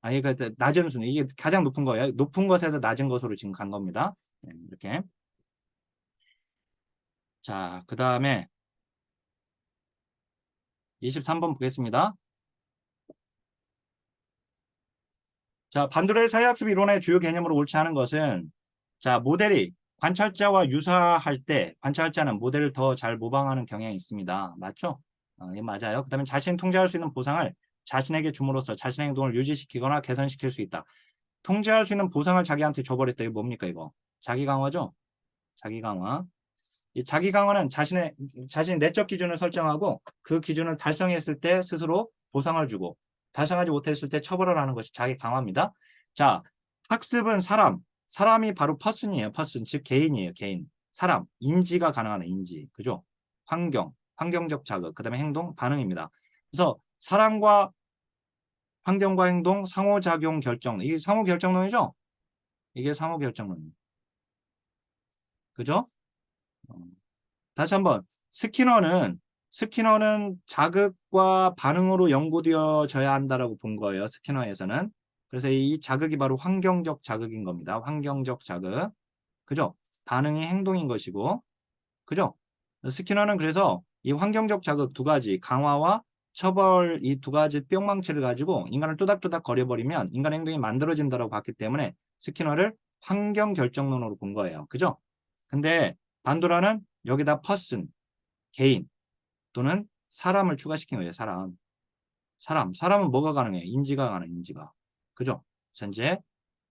그러니까 낮은 순위. 이게 가장 높은 거예요. 높은 것에서 낮은 것으로 지금 간 겁니다. 네, 이렇게. 자, 그 다음에 23번 보겠습니다. 자, 반도의 사회학습 이론의 주요 개념으로 옳지 않은 것은, 자, 모델이 관찰자와 유사할 때 관찰자는 모델을 더 잘 모방하는 경향이 있습니다. 맞죠? 예, 맞아요. 그 다음에 자신이 통제할 수 있는 보상을 자신에게 줌으로써 자신의 행동을 유지시키거나 개선시킬 수 있다. 통제할 수 있는 보상을 자기한테 줘버렸다. 이거 뭡니까, 이거? 자기 강화죠? 자기 강화. 이 자기 강화는 자신의 내적 기준을 설정하고 그 기준을 달성했을 때 스스로 보상을 주고 달성하지 못했을 때 처벌을 하는 것이 자기 강화입니다. 자, 학습은 사람이 바로 퍼슨이에요. 퍼슨, 즉 개인이에요. 개인. 사람, 인지가 가능한 인지. 그죠? 환경적 자극, 그 다음에 행동, 반응입니다. 그래서 사람과 환경과 행동, 상호작용 결정. 이게 상호결정론이죠? 이게 상호결정론. 그죠? 어. 다시 한번 스키너는 자극과 반응으로 연구되어져야 한다라고 본 거예요. 스키너에서는. 그래서 이 자극이 바로 환경적 자극인 겁니다. 환경적 자극. 그죠? 반응이 행동인 것이고. 그죠? 스키너는 그래서 이 환경적 자극 두 가지, 강화와 처벌 이 두 가지 뿅망치를 가지고 인간을 또닥또닥 거려버리면 인간 행동이 만들어진다고 봤기 때문에 스키너를 환경 결정론으로 본 거예요. 그죠? 근데 반도라는 여기다 퍼슨, 개인 또는 사람을 추가시킨 거예요. 사람은 뭐가 가능해? 인지가 가능해. 인지가. 그죠? 그래서 이제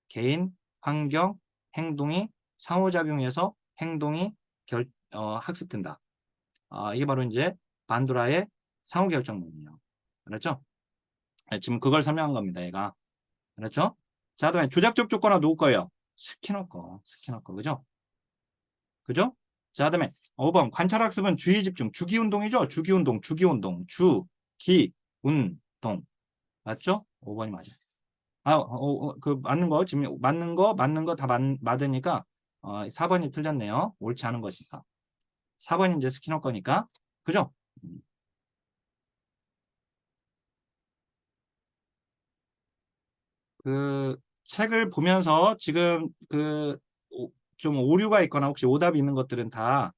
개인, 환경, 행동이 상호작용해서 행동이 학습된다. 이게 바로 이제 반도라의 상호결정론이에요. 그렇죠? 네, 지금 그걸 설명한 겁니다. 얘가. 그렇죠? 자, 그다음에 조작적 조건은 누구 거예요? 스키너 거. 그죠? 그죠? 자, 그다음에 5번 관찰학습은 주의 집중, 주기운동이죠? 주기운동. 주기운동. 맞죠? 5번이 맞아요. 그 맞는 거 지금 맞는 거 다 맞으니까 4번이 틀렸네요. 옳지 않은 것이니까. 4번이 이제 스키너 거니까. 그죠? 그 책을 보면서 지금 좀 오류가 있거나 혹시 오답이 있는 것들은 다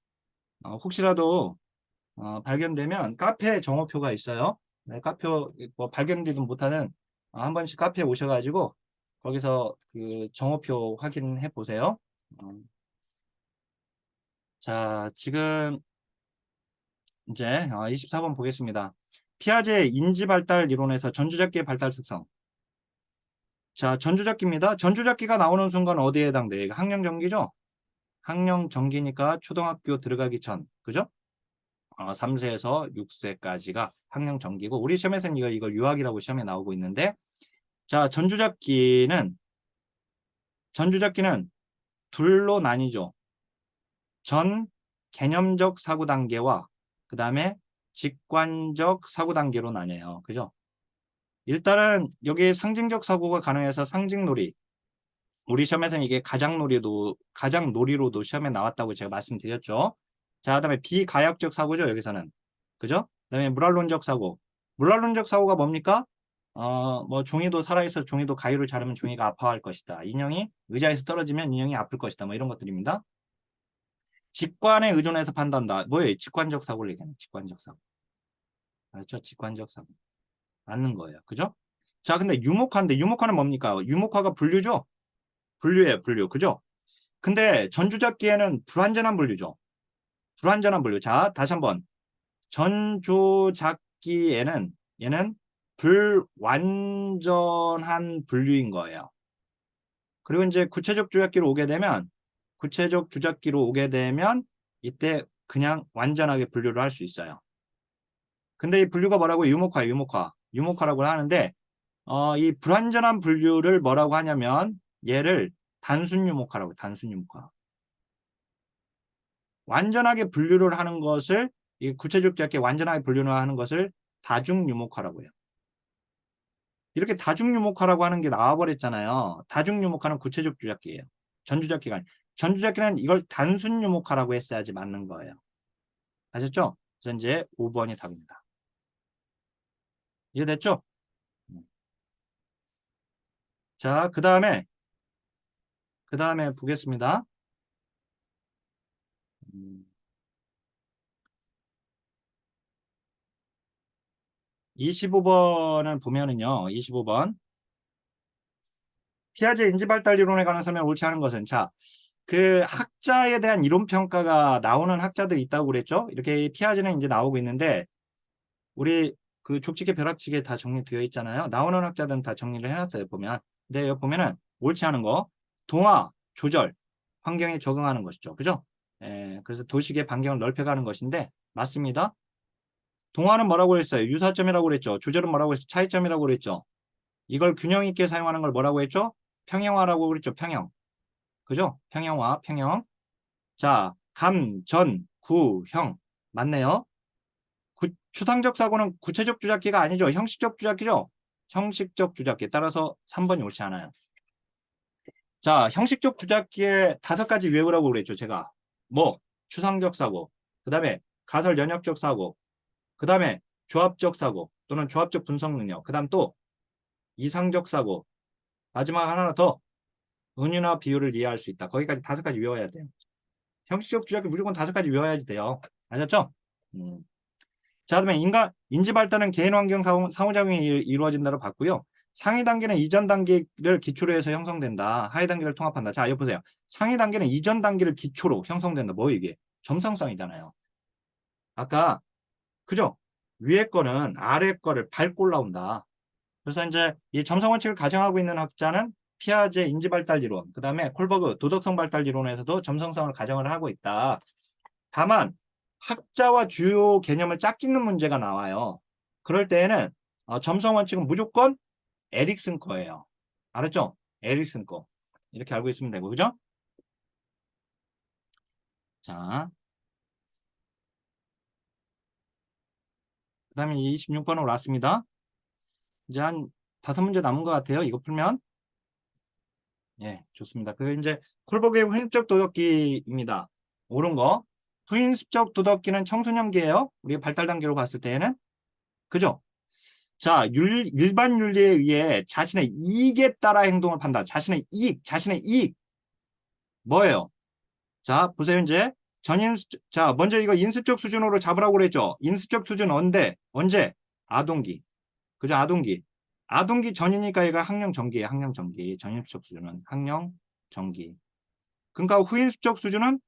혹시라도 발견되면 카페 정오표가 있어요. 네, 카페 뭐 발견되든 못하는 한 번씩 카페에 오셔가지고 거기서 그 정오표 확인해 보세요. 어, 자, 지금 이제 24번 보겠습니다. 피아제의 인지발달 이론에서 전주잡기의 발달 특성. 자, 전주잡기입니다. 전주잡기가 나오는 순간 어디에 해당돼? 학령정기죠? 학령정기니까 초등학교 들어가기 전, 그죠? 3세에서 6세까지가 학령정기고 우리 시험에서는 이걸 유학이라고 시험에 나오고 있는데 자, 전주잡기는 둘로 나뉘죠. 전 개념적 사고 단계와 그 다음에 직관적 사고 단계로 나뉘어요. 그죠? 일단은 여기 상징적 사고가 가능해서 상징놀이. 우리 시험에서는 이게 가장놀이로도 시험에 나왔다고 제가 말씀드렸죠. 자, 그다음에 비가역적 사고죠, 여기서는. 그죠? 그다음에 물활론적 사고. 물활론적 사고가 뭡니까? 뭐 종이도 살아있어 종이도 가위로 자르면 종이가 아파할 것이다. 인형이 의자에서 떨어지면 인형이 아플 것이다. 뭐 이런 것들입니다. 직관에 의존해서 판단한다. 뭐예요? 직관적 사고를 얘기하는 직관적 사고. 그렇죠? 직관적 사고. 맞는 거예요. 그죠? 자, 근데 유목화는 뭡니까? 유목화가 분류죠? 분류예요, 분류. 그죠? 근데 전조잡기에는 불완전한 분류죠. 불완전한 분류. 자, 다시 한번. 전조잡기에는 얘는 불완전한 분류인 거예요. 그리고 이제 구체적 조작기로 오게 되면 이때 그냥 완전하게 분류를 할 수 있어요. 근데 이 분류가 뭐라고? 유목화라고 하는데 이 불완전한 분류를 뭐라고 하냐면 얘를 단순 유목화라고 해요. 단순 유목화. 완전하게 분류를 하는 것을 이 구체적 조작기에 완전하게 분류를 하는 것을 다중 유목화라고 해요. 이렇게 다중 유목화라고 하는 게 나와버렸잖아요. 다중 유목화는 구체적 조작기예요. 전조작기가 아니에요. 전조작기는 이걸 단순 유목화라고 했어야지 맞는 거예요. 아셨죠? 그래서 이제 5번이 답입니다. 이해됐죠? 자, 그 다음에 보겠습니다. 25번을 보면은요, 25번. 피아제 인지발달 이론에 관한 설명을 옳지 않은 것은, 자, 그 학자에 대한 이론평가가 나오는 학자들이 있다고 그랬죠? 이렇게 피아제는 이제 나오고 있는데, 우리 그 족지계 벼락치기에 다 정리되어 있잖아요. 나오는 학자들은 다 정리를 해놨어요, 보면. 근데 여기 보면은 옳지 않은 거, 동화, 조절, 환경에 적응하는 것이죠. 그죠? 그래서 도식의 반경을 넓혀가는 것인데, 맞습니다. 동화는 뭐라고 했어요? 유사점이라고 그랬죠. 조절은 뭐라고 했죠? 차이점이라고 그랬죠. 이걸 균형 있게 사용하는 걸 뭐라고 했죠? 평형화라고 그랬죠. 평형. 그죠? 평형화, 평형. 자, 감, 전, 구, 형. 맞네요. 추상적 사고는 구체적 주작기가 아니죠. 형식적 주작기죠. 형식적 주작기. 따라서 3번이 옳지 않아요. 자, 형식적 주작기에 5가지 외우라고 그랬죠. 제가. 뭐? 추상적 사고. 그 다음에 가설 연역적 사고. 그 다음에 조합적 사고 또는 조합적 분석 능력. 그 다음 또 이상적 사고. 마지막 하나 더. 은유나 비율을 이해할 수 있다. 거기까지 5가지 외워야 돼요. 형식적 주작기 무조건 5가지 외워야지 돼요. 아셨죠? 자, 그다음에 인지 발달은 개인 환경 상호작용이 이루어진다로 봤고요. 상위 단계는 이전 단계를 기초로 해서 형성된다. 하위 단계를 통합한다. 자, 여기 보세요. 상위 단계는 이전 단계를 기초로 형성된다. 뭐 이게? 점성성이잖아요. 아까 그죠? 위에 거는 아래 거를 밟고 올라온다. 그래서 이제 이 점성 원칙을 가정하고 있는 학자는 피아제 인지 발달 이론, 그다음에 콜버그 도덕성 발달 이론에서도 점성성을 가정을 하고 있다. 다만 학자와 주요 개념을 짝짓는 문제가 나와요. 그럴 때에는 점성 원칙은 무조건 에릭슨 거예요. 알았죠? 에릭슨 거. 이렇게 알고 있으면 되고, 그죠? 자, 그 다음에 26번으로 왔습니다. 이제 한 5문제 남은 것 같아요. 이거 풀면. 예, 좋습니다. 그 이제 콜버그의 후인습적 도덕기입니다. 옳은 거. 후인습적 도덕기는 청소년기예요. 우리가 발달 단계로 봤을 때에는. 그죠? 자, 일반 윤리에 의해 자신의 이익에 따라 행동을 판다. 자신의 이익. 뭐예요? 자, 보세요, 이제. 자, 먼저 이거 인습적 수준으로 잡으라고 그랬죠? 인습적 수준 언제? 아동기. 그죠? 아동기. 아동기 전이니까 얘가 학령정기예요, 학령정기. 전인습적 수준은 학령정기. 그러니까 후인습적 수준은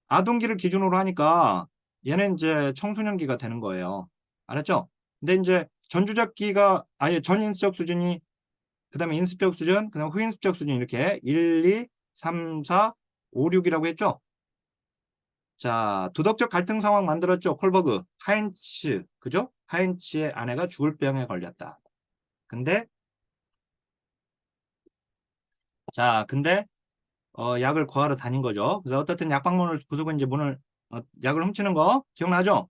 아동기를 기준으로 하니까 얘는 이제 청소년기가 되는 거예요. 알았죠? 근데 이제 전주작기가 아예 전인습적 수준이 그다음에 인습적 수준, 그다음 후인습적 수준 이렇게 1, 2, 3, 4, 5, 6이라고 했죠? 자, 도덕적 갈등 상황 만들었죠. 콜버그, 하인츠, 그죠? 하인츠의 아내가 죽을 병에 걸렸다. 근데 자, 근데 약을 구하러 다닌 거죠. 그래서 어떻든 약방문을 부수고 이제 문을 약을 훔치는 거 기억나죠?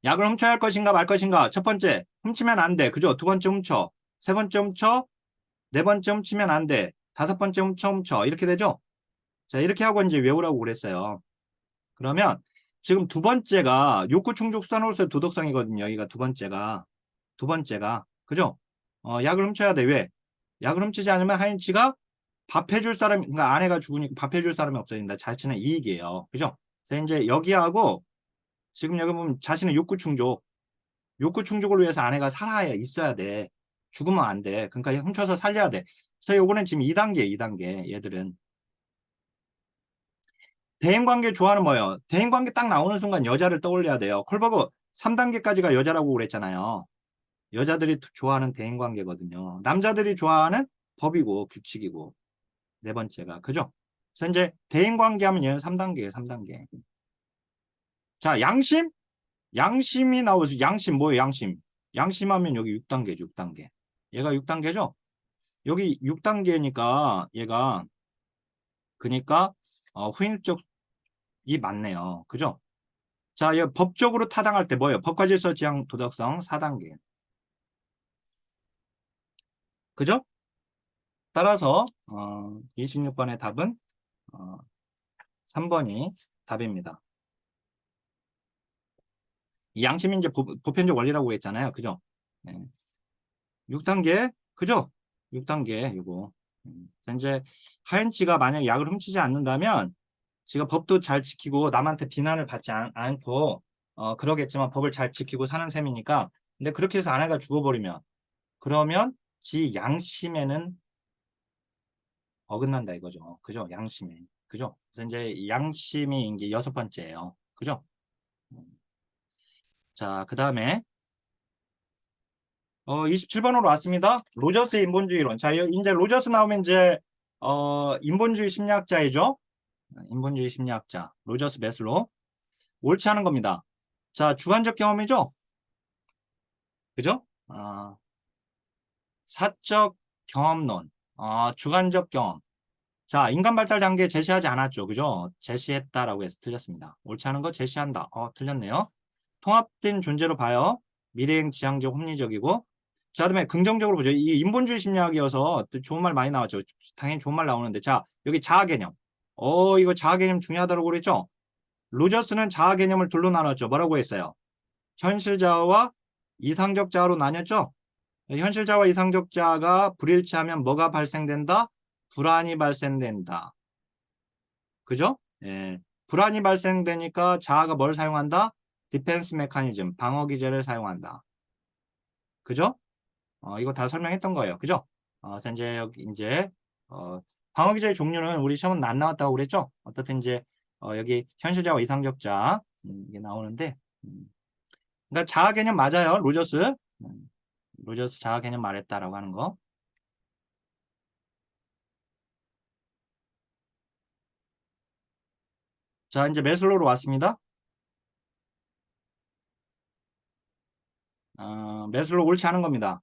약을 훔쳐야 할 것인가 말 것인가. 첫 번째, 훔치면 안 돼. 그죠? 두 번째 훔쳐. 세 번째 훔쳐. 네 번째 훔치면 안 돼. 다섯 번째 훔쳐. 이렇게 되죠? 자, 이렇게 하고 이제 외우라고 그랬어요. 그러면 지금 두 번째가 욕구 충족 수단으로서의 도덕성이거든요. 여기가 두 번째가. 두 번째가. 그죠? 약을 훔쳐야 돼. 왜? 약을 훔치지 않으면 하인치가 밥 해줄 사람이, 그러니까 아내가 죽으니까 밥 해줄 사람이 없어진다. 자신은 이익이에요. 그죠? 그래서 이제 여기하고 지금 여기 보면 자신의 욕구 충족. 욕구 충족을 위해서 아내가 살아야 있어야 돼. 죽으면 안 돼. 그러니까 훔쳐서 살려야 돼. 그래서 요거는 지금 2단계, 2단계. 얘들은. 대인관계 좋아하는 뭐예요? 대인관계 딱 나오는 순간 여자를 떠올려야 돼요. 콜버그 3단계까지가 여자라고 그랬잖아요. 여자들이 좋아하는 대인관계거든요. 남자들이 좋아하는 법이고 규칙이고. 네 번째가. 그죠? 그래서 이제 대인관계 하면 얘는 3단계예요. 3단계. 자, 양심? 양심이 나오죠. 양심 뭐예요? 양심. 양심하면 여기 6단계죠. 6단계. 얘가 6단계죠? 여기 6단계니까 얘가 그러니까 후인적이 맞네요. 그죠? 자, 얘 법적으로 타당할 때 뭐예요? 법과 질서 지향 도덕성 4단계. 그죠? 따라서 26번의 답은 3번이 답입니다. 이 양심이 이제 보편적 원리라고 했잖아요. 그죠? 네. 6단계, 그죠? 6단계, 이거. 이제 하연치가 만약 약을 훔치지 않는다면 지가 법도 잘 지키고 남한테 비난을 받지 않고 그러겠지만 법을 잘 지키고 사는 셈이니까 근데 그렇게 해서 아내가 죽어버리면 그러면 지 양심에는 어긋난다 이거죠. 그죠? 양심에. 그죠? 그래서 이제 양심이 이제 6번째예요. 그죠? 자, 그 다음에 27번으로 왔습니다. 로저스의 인본주의론. 자, 이제 로저스 나오면 이제 인본주의 심리학자이죠. 인본주의 심리학자 로저스 메슬로 옳지 않은 겁니다. 자, 주관적 경험이죠. 그죠? 사적 경험론, 주관적 경험. 자, 인간 발달 단계 제시하지 않았죠. 그죠? 제시했다라고 해서 틀렸습니다. 옳지 않은 거 제시한다. 틀렸네요. 통합된 존재로 봐요. 미래행 지향적 합리적이고. 자, 그다음에 긍정적으로 보죠. 이 인본주의 심리학이어서 또 좋은 말 많이 나왔죠. 당연히 좋은 말 나오는데. 자, 여기 자아 개념. 이거 자아 개념 중요하다고 그랬죠? 로저스는 자아 개념을 둘로 나눴죠. 뭐라고 했어요? 현실자아와 이상적 자아로 나뉘었죠? 현실자와 이상적 자아가 불일치하면 뭐가 발생된다? 불안이 발생된다. 그죠? 예. 불안이 발생되니까 자아가 뭘 사용한다? 디펜스 메커니즘, 방어 기제를 사용한다. 그죠? 이거 다 설명했던 거예요. 그죠? 그래서 이제 방어 기제의 종류는 우리 시험은 안 나왔다고 그랬죠? 어떻든 이제 여기 현실자와 이상적 자아 이게 나오는데 그러니까 자아 개념 맞아요. 로저스. 로저스 자아 개념 말했다라고 하는 거. 자, 이제 메슬로우로 왔습니다. 메슬로우 옳지 않은 겁니다.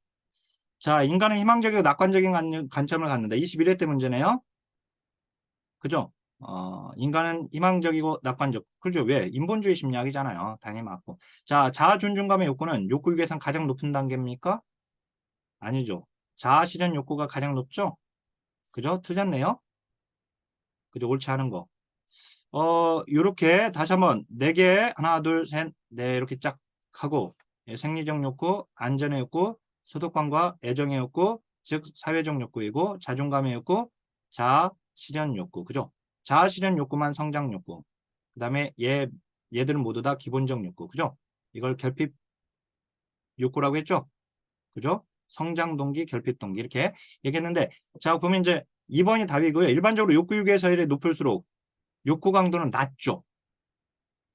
자, 인간은 희망적이고 낙관적인 관점을 갖는다. 21회 때 문제네요. 그죠? 인간은 희망적이고 낙관적. 그죠? 왜? 인본주의 심리학이잖아요. 당연히 맞고. 자, 자아 존중감의 욕구는 욕구 위계상 가장 높은 단계입니까? 아니죠. 자아 실현 욕구가 가장 높죠? 그죠? 틀렸네요. 그죠? 옳지 않은 거. 요렇게 다시 한번 4개, 하나, 둘, 셋, 네, 이렇게 쫙 하고, 예, 생리적 욕구, 안전의 욕구, 소속감과 애정의 욕구, 즉, 사회적 욕구이고, 자존감의 욕구, 자아 실현 욕구. 그죠? 자아 실현 욕구만 성장 욕구. 그 다음에 얘들은 모두 다 기본적 욕구. 그죠? 이걸 결핍 욕구라고 했죠? 그죠? 성장 동기, 결핍 동기. 이렇게 얘기했는데, 자, 보면 이제 2번이 답이고요. 일반적으로 욕구 유계 서열이 높을수록 욕구 강도는 낮죠.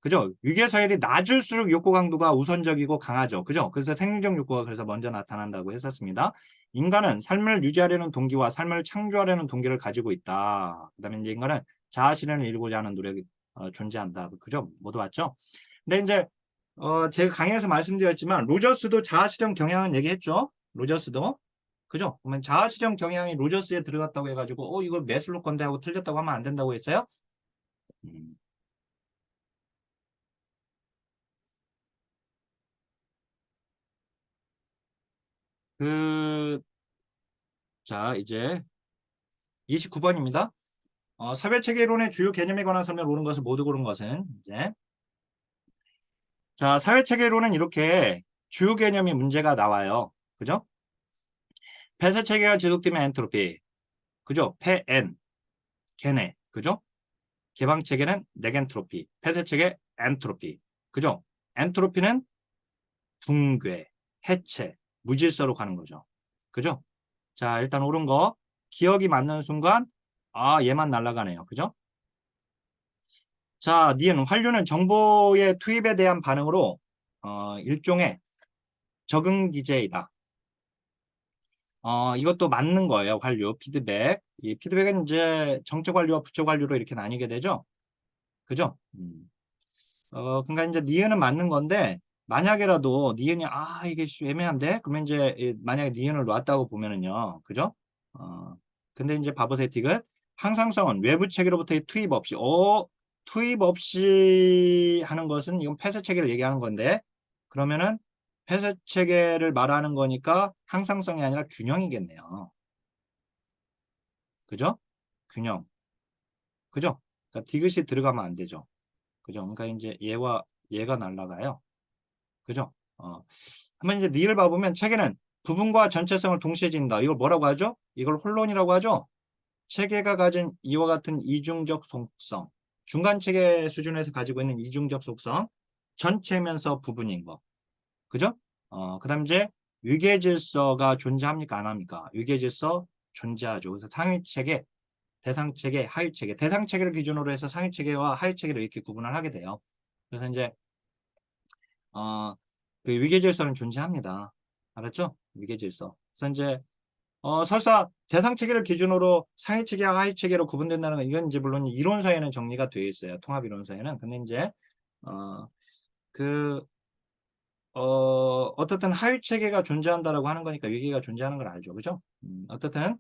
그죠? 위계 서열이 낮을수록 욕구 강도가 우선적이고 강하죠. 그죠? 그래서 생리적 욕구가 그래서 먼저 나타난다고 했었습니다. 인간은 삶을 유지하려는 동기와 삶을 창조하려는 동기를 가지고 있다. 그 다음에 이제 인간은 자아 실현을 이루고자 하는 노력이 존재한다. 그죠? 모두 맞죠? 근데 이제 제가 강의에서 말씀드렸지만 로저스도 자아 실현 경향은 얘기했죠. 로저스도. 그죠? 그러면 자아실현 경향이 로저스에 들어갔다고 해가지고 이거 매슬로 건데 하고 틀렸다고 하면 안 된다고 했어요? 음. 그, 자, 이제 29번입니다. 사회체계론의 주요 개념에 관한 설명을 옳은 것을 모두 고른 것은 이제 자, 사회체계론은 이렇게 주요 개념이 문제가 나와요. 그죠? 폐쇄체계가 지속되면 엔트로피. 그죠? 폐엔, 걔네. 그죠? 개방체계는 네겐트로피. 폐쇄체계 엔트로피. 그죠? 엔트로피는 붕괴, 해체, 무질서로 가는 거죠. 그죠? 자, 일단 옳은 거. 기억이 맞는 순간, 얘만 날아가네요. 그죠? 자, 니은, 환류는 정보의 투입에 대한 반응으로, 일종의 적응 기제이다. 이것도 맞는 거예요. 환류, 피드백. 이 피드백은 이제 정적 환류와 부적 환류로 이렇게 나뉘게 되죠. 그죠? 그러니까 이제 니은은 맞는 건데, 만약에라도 니은이, 이게 애매한데? 그러면 이제, 만약에 니은을 놨다고 보면은요. 그죠? 어, 근데 이제 바보세틱은 항상성은 외부 체계로부터의 투입 없이, 투입 없이 하는 것은 이건 폐쇄 체계를 얘기하는 건데, 그러면은 폐쇄 체계를 말하는 거니까 항상성이 아니라 균형이겠네요. 그죠? 균형. 그죠? 그러니까 디귿이 들어가면 안 되죠. 그죠? 그러니까 이제 얘와 얘가 날라가요. 그죠? 한번 이제 니을 봐보면 책에는 부분과 전체성을 동시에 진다. 이걸 뭐라고 하죠? 이걸 혼론이라고 하죠? 체계가 가진 이와 같은 이중적 속성, 중간 체계 수준에서 가지고 있는 이중적 속성, 전체면서 부분인 거. 그죠? 그 다음 이제 위계 질서가 존재합니까? 안 합니까? 위계 질서 존재하죠. 그래서 상위 체계, 대상 체계, 하위 체계. 대상 체계를 기준으로 해서 상위 체계와 하위 체계를 이렇게 구분을 하게 돼요. 그래서 이제, 어, 그 위계 질서는 존재합니다. 알았죠? 위계 질서. 그래서 이제 설사 대상 체계를 기준으로 상위 체계와 하위 체계로 구분된다는 건 이건 이제 물론 이론서에는 정리가 되어 있어요. 통합 이론서에는. 근데 이제 어, 그 어떻든 하위 체계가 존재한다라고 하는 거니까 위계가 존재하는 걸 알죠. 그죠? 어떻든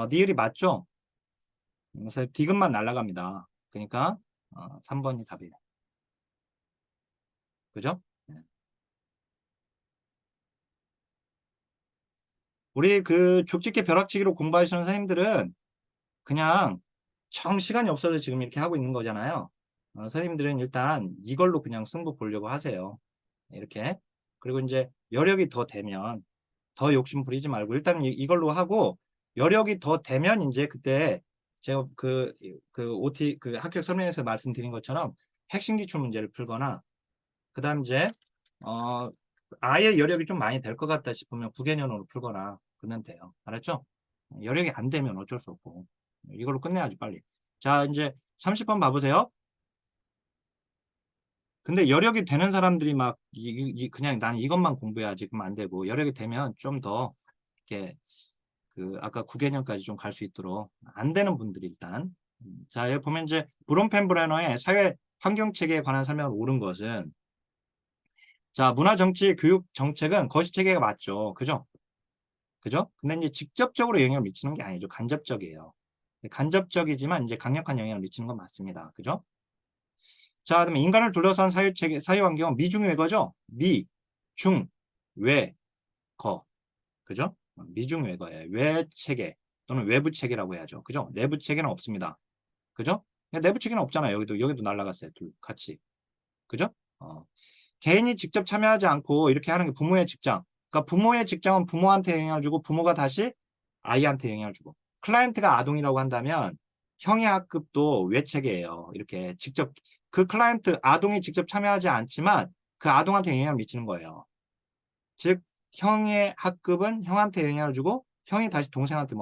니을이 맞죠? 그래서 디귿만 날아갑니다. 그러니까 3번이 답이에요. 그죠? 네. 우리 그 족집게 벼락치기로 공부하시는 선생님들은 그냥 정 시간이 없어서 지금 이렇게 하고 있는 거잖아요. 선생님들은 일단 이걸로 그냥 승부 보려고 하세요. 이렇게. 그리고 이제 여력이 더 되면 더 욕심 부리지 말고 일단 이걸로 하고 여력이 더 되면 이제 그때 제가 그 OT 그 합격 설명에서 말씀드린 것처럼 핵심 기출 문제를 풀거나 그다음 이제 어 아예 여력이 좀 많이 될 것 같다 싶으면 구개념으로 풀거나 그러면 돼요. 알았죠? 여력이 안 되면 어쩔 수 없고 이걸로 끝내야지 빨리. 자 이제 30번 봐보세요. 근데 여력이 되는 사람들이 막 그냥 난 이것만 공부해야지 그러면 안 되고 여력이 되면 좀 더 이렇게 그 아까 구개념까지 좀 갈 수 있도록 안 되는 분들이 일단 자 여기 보면 이제 브론펜 브레너의 사회 환경 체계에 관한 설명을 옳은 것은 자 문화 정치 교육 정책은 거시 체계가 맞죠. 그죠? 그죠? 근데 이제 직접적으로 영향을 미치는 게 아니죠. 간접적이에요. 간접적이지만 이제 강력한 영향을 미치는 건 맞습니다. 그죠? 자, 그러면 인간을 둘러싼 사회체계, 사회환경은 미중외거죠? 미, 중, 외, 거. 그죠? 미중외거예요. 외체계 또는 외부체계라고 해야죠. 그죠? 내부체계는 없습니다. 그죠? 내부체계는 없잖아요. 여기도 날라갔어요. 둘 같이. 그죠? 개인이 직접 참여하지 않고 이렇게 하는 게 부모의 직장. 그러니까 부모의 직장은 부모한테 영향을 주고 부모가 다시 아이한테 영향을 주고. 클라이언트가 아동이라고 한다면 형의 학급도 외체계예요. 이렇게 직접 그 클라이언트 아동이 직접 참여하지 않지만 그 아동한테 영향을 미치는 거예요. 즉 형의 학급은 형한테 영향을 주고 형이 다시 동생한테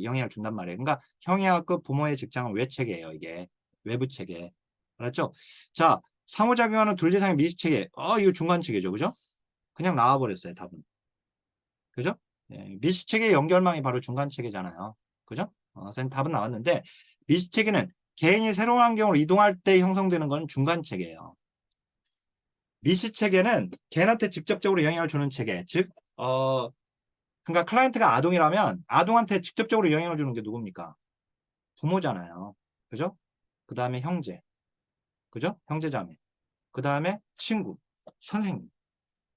영향을 준단 말이에요. 그러니까 형의 학급 부모의 직장은 외체계예요. 이게 외부 체계. 알았죠? 자, 상호작용하는 둘 이상의 미시체계. 이거 중간체계죠. 그죠? 그냥 나와버렸어요. 답은. 그죠? 예, 미시체계 연결망이 바로 중간체계잖아요. 그죠? 선생님 답은 나왔는데 미시체계는 개인이 새로운 환경으로 이동할 때 형성되는 건 중간체계예요. 미시체계는 개인한테 직접적으로 영향을 주는 체계. 즉 그러니까 클라이언트가 아동이라면 아동한테 직접적으로 영향을 주는 게 누굽니까? 부모잖아요. 그죠? 그 다음에 형제. 그죠? 형제자매. 그 다음에 친구, 선생님.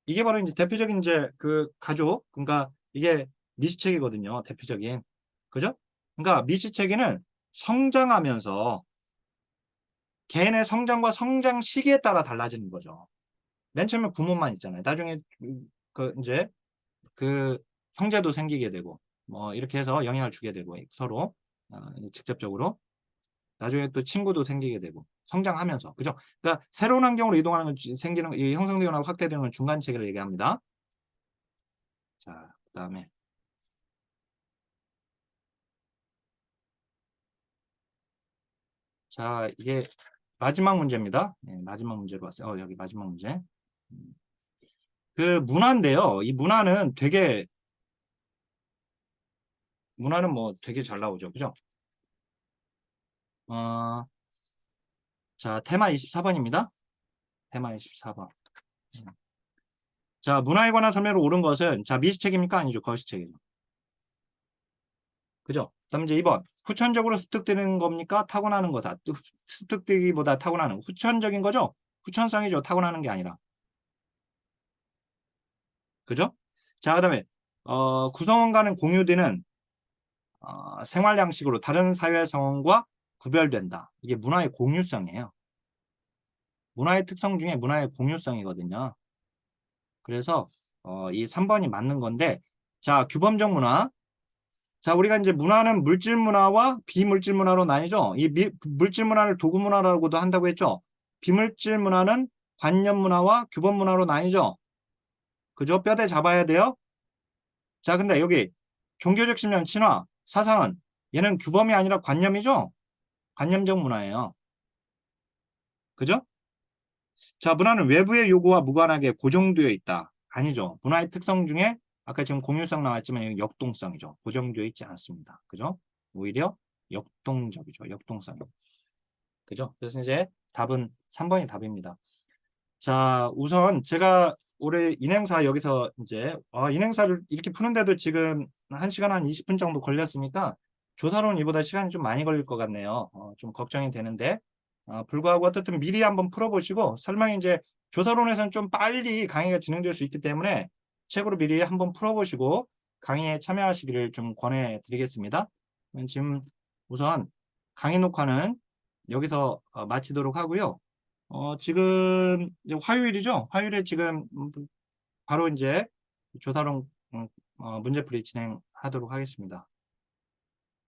이게 바로 이제 대표적인 이제 그 가족. 그러니까 이게 미시책이거든요. 대표적인. 그죠? 그러니까 미시책이는 성장하면서 개인의 성장과 성장 시기에 따라 달라지는 거죠. 맨 처음에 부모만 있잖아요. 나중에 그 이제 그 형제도 생기게 되고 뭐 이렇게 해서 영향을 주게 되고 서로 직접적으로 나중에 또 친구도 생기게 되고 성장하면서 그죠? 그러니까 새로운 환경으로 이동하는 건 생기는 이 형성되거나 확대되는 건 중간 체계를 얘기합니다. 자, 그다음에 자 이게 마지막 문제입니다. 네, 마지막 문제로 왔어요. 여기 마지막 문제. 음, 그 문화인데요. 이 문화는 뭐 되게 잘 나오죠. 그죠? 어, 자, 테마 24번입니다. 테마 24번. 자, 문화에 관한 설명으로 옳은 것은 자, 미시책입니까? 아니죠. 거시책이죠. 그죠? 그다음 이제 2번. 후천적으로 습득되는 겁니까? 타고나는 거다. 습득되기보다 타고나는. 후천적인 거죠? 후천성이죠. 타고나는 게 아니라. 그죠? 자, 그다음에 구성원과는 공유되는 생활 양식으로 다른 사회 성원과 구별된다. 이게 문화의 공유성이에요. 문화의 특성 중에 문화의 공유성이거든요. 그래서 이 3번이 맞는 건데 자, 규범적 문화. 자, 우리가 이제 문화는 물질 문화와 비물질 문화로 나뉘죠. 이 물질 문화를 도구 문화라고도 한다고 했죠. 비물질 문화는 관념 문화와 규범 문화로 나뉘죠. 그죠? 뼈대 잡아야 돼요. 자, 근데 여기 종교적 신념, 친화, 사상은 얘는 규범이 아니라 관념이죠. 관념적 문화예요. 그죠? 자, 문화는 외부의 요구와 무관하게 고정되어 있다. 아니죠. 문화의 특성 중에 아까 지금 공유성 나왔지만 이건 역동성이죠. 고정되어 있지 않습니다. 그죠? 오히려 역동적이죠. 역동성. 그죠? 그래서 이제 답은 3번이 답입니다. 자, 우선 제가 올해 인행사 여기서 이제 인행사를 이렇게 푸는데도 지금 1시간 한 20분 정도 걸렸으니까 조사로는 이보다 시간이 좀 많이 걸릴 것 같네요. 좀 걱정이 되는데 불구하고 어떻든 미리 한번 풀어보시고 설명이 이제 조사론에서는 좀 빨리 강의가 진행될 수 있기 때문에 책으로 미리 한번 풀어보시고 강의에 참여하시기를 좀 권해드리겠습니다. 지금 우선 강의 녹화는 여기서 마치도록 하고요. 지금 이제 화요일이죠? 화요일에 지금 바로 이제 조사론 문제풀이 진행하도록 하겠습니다.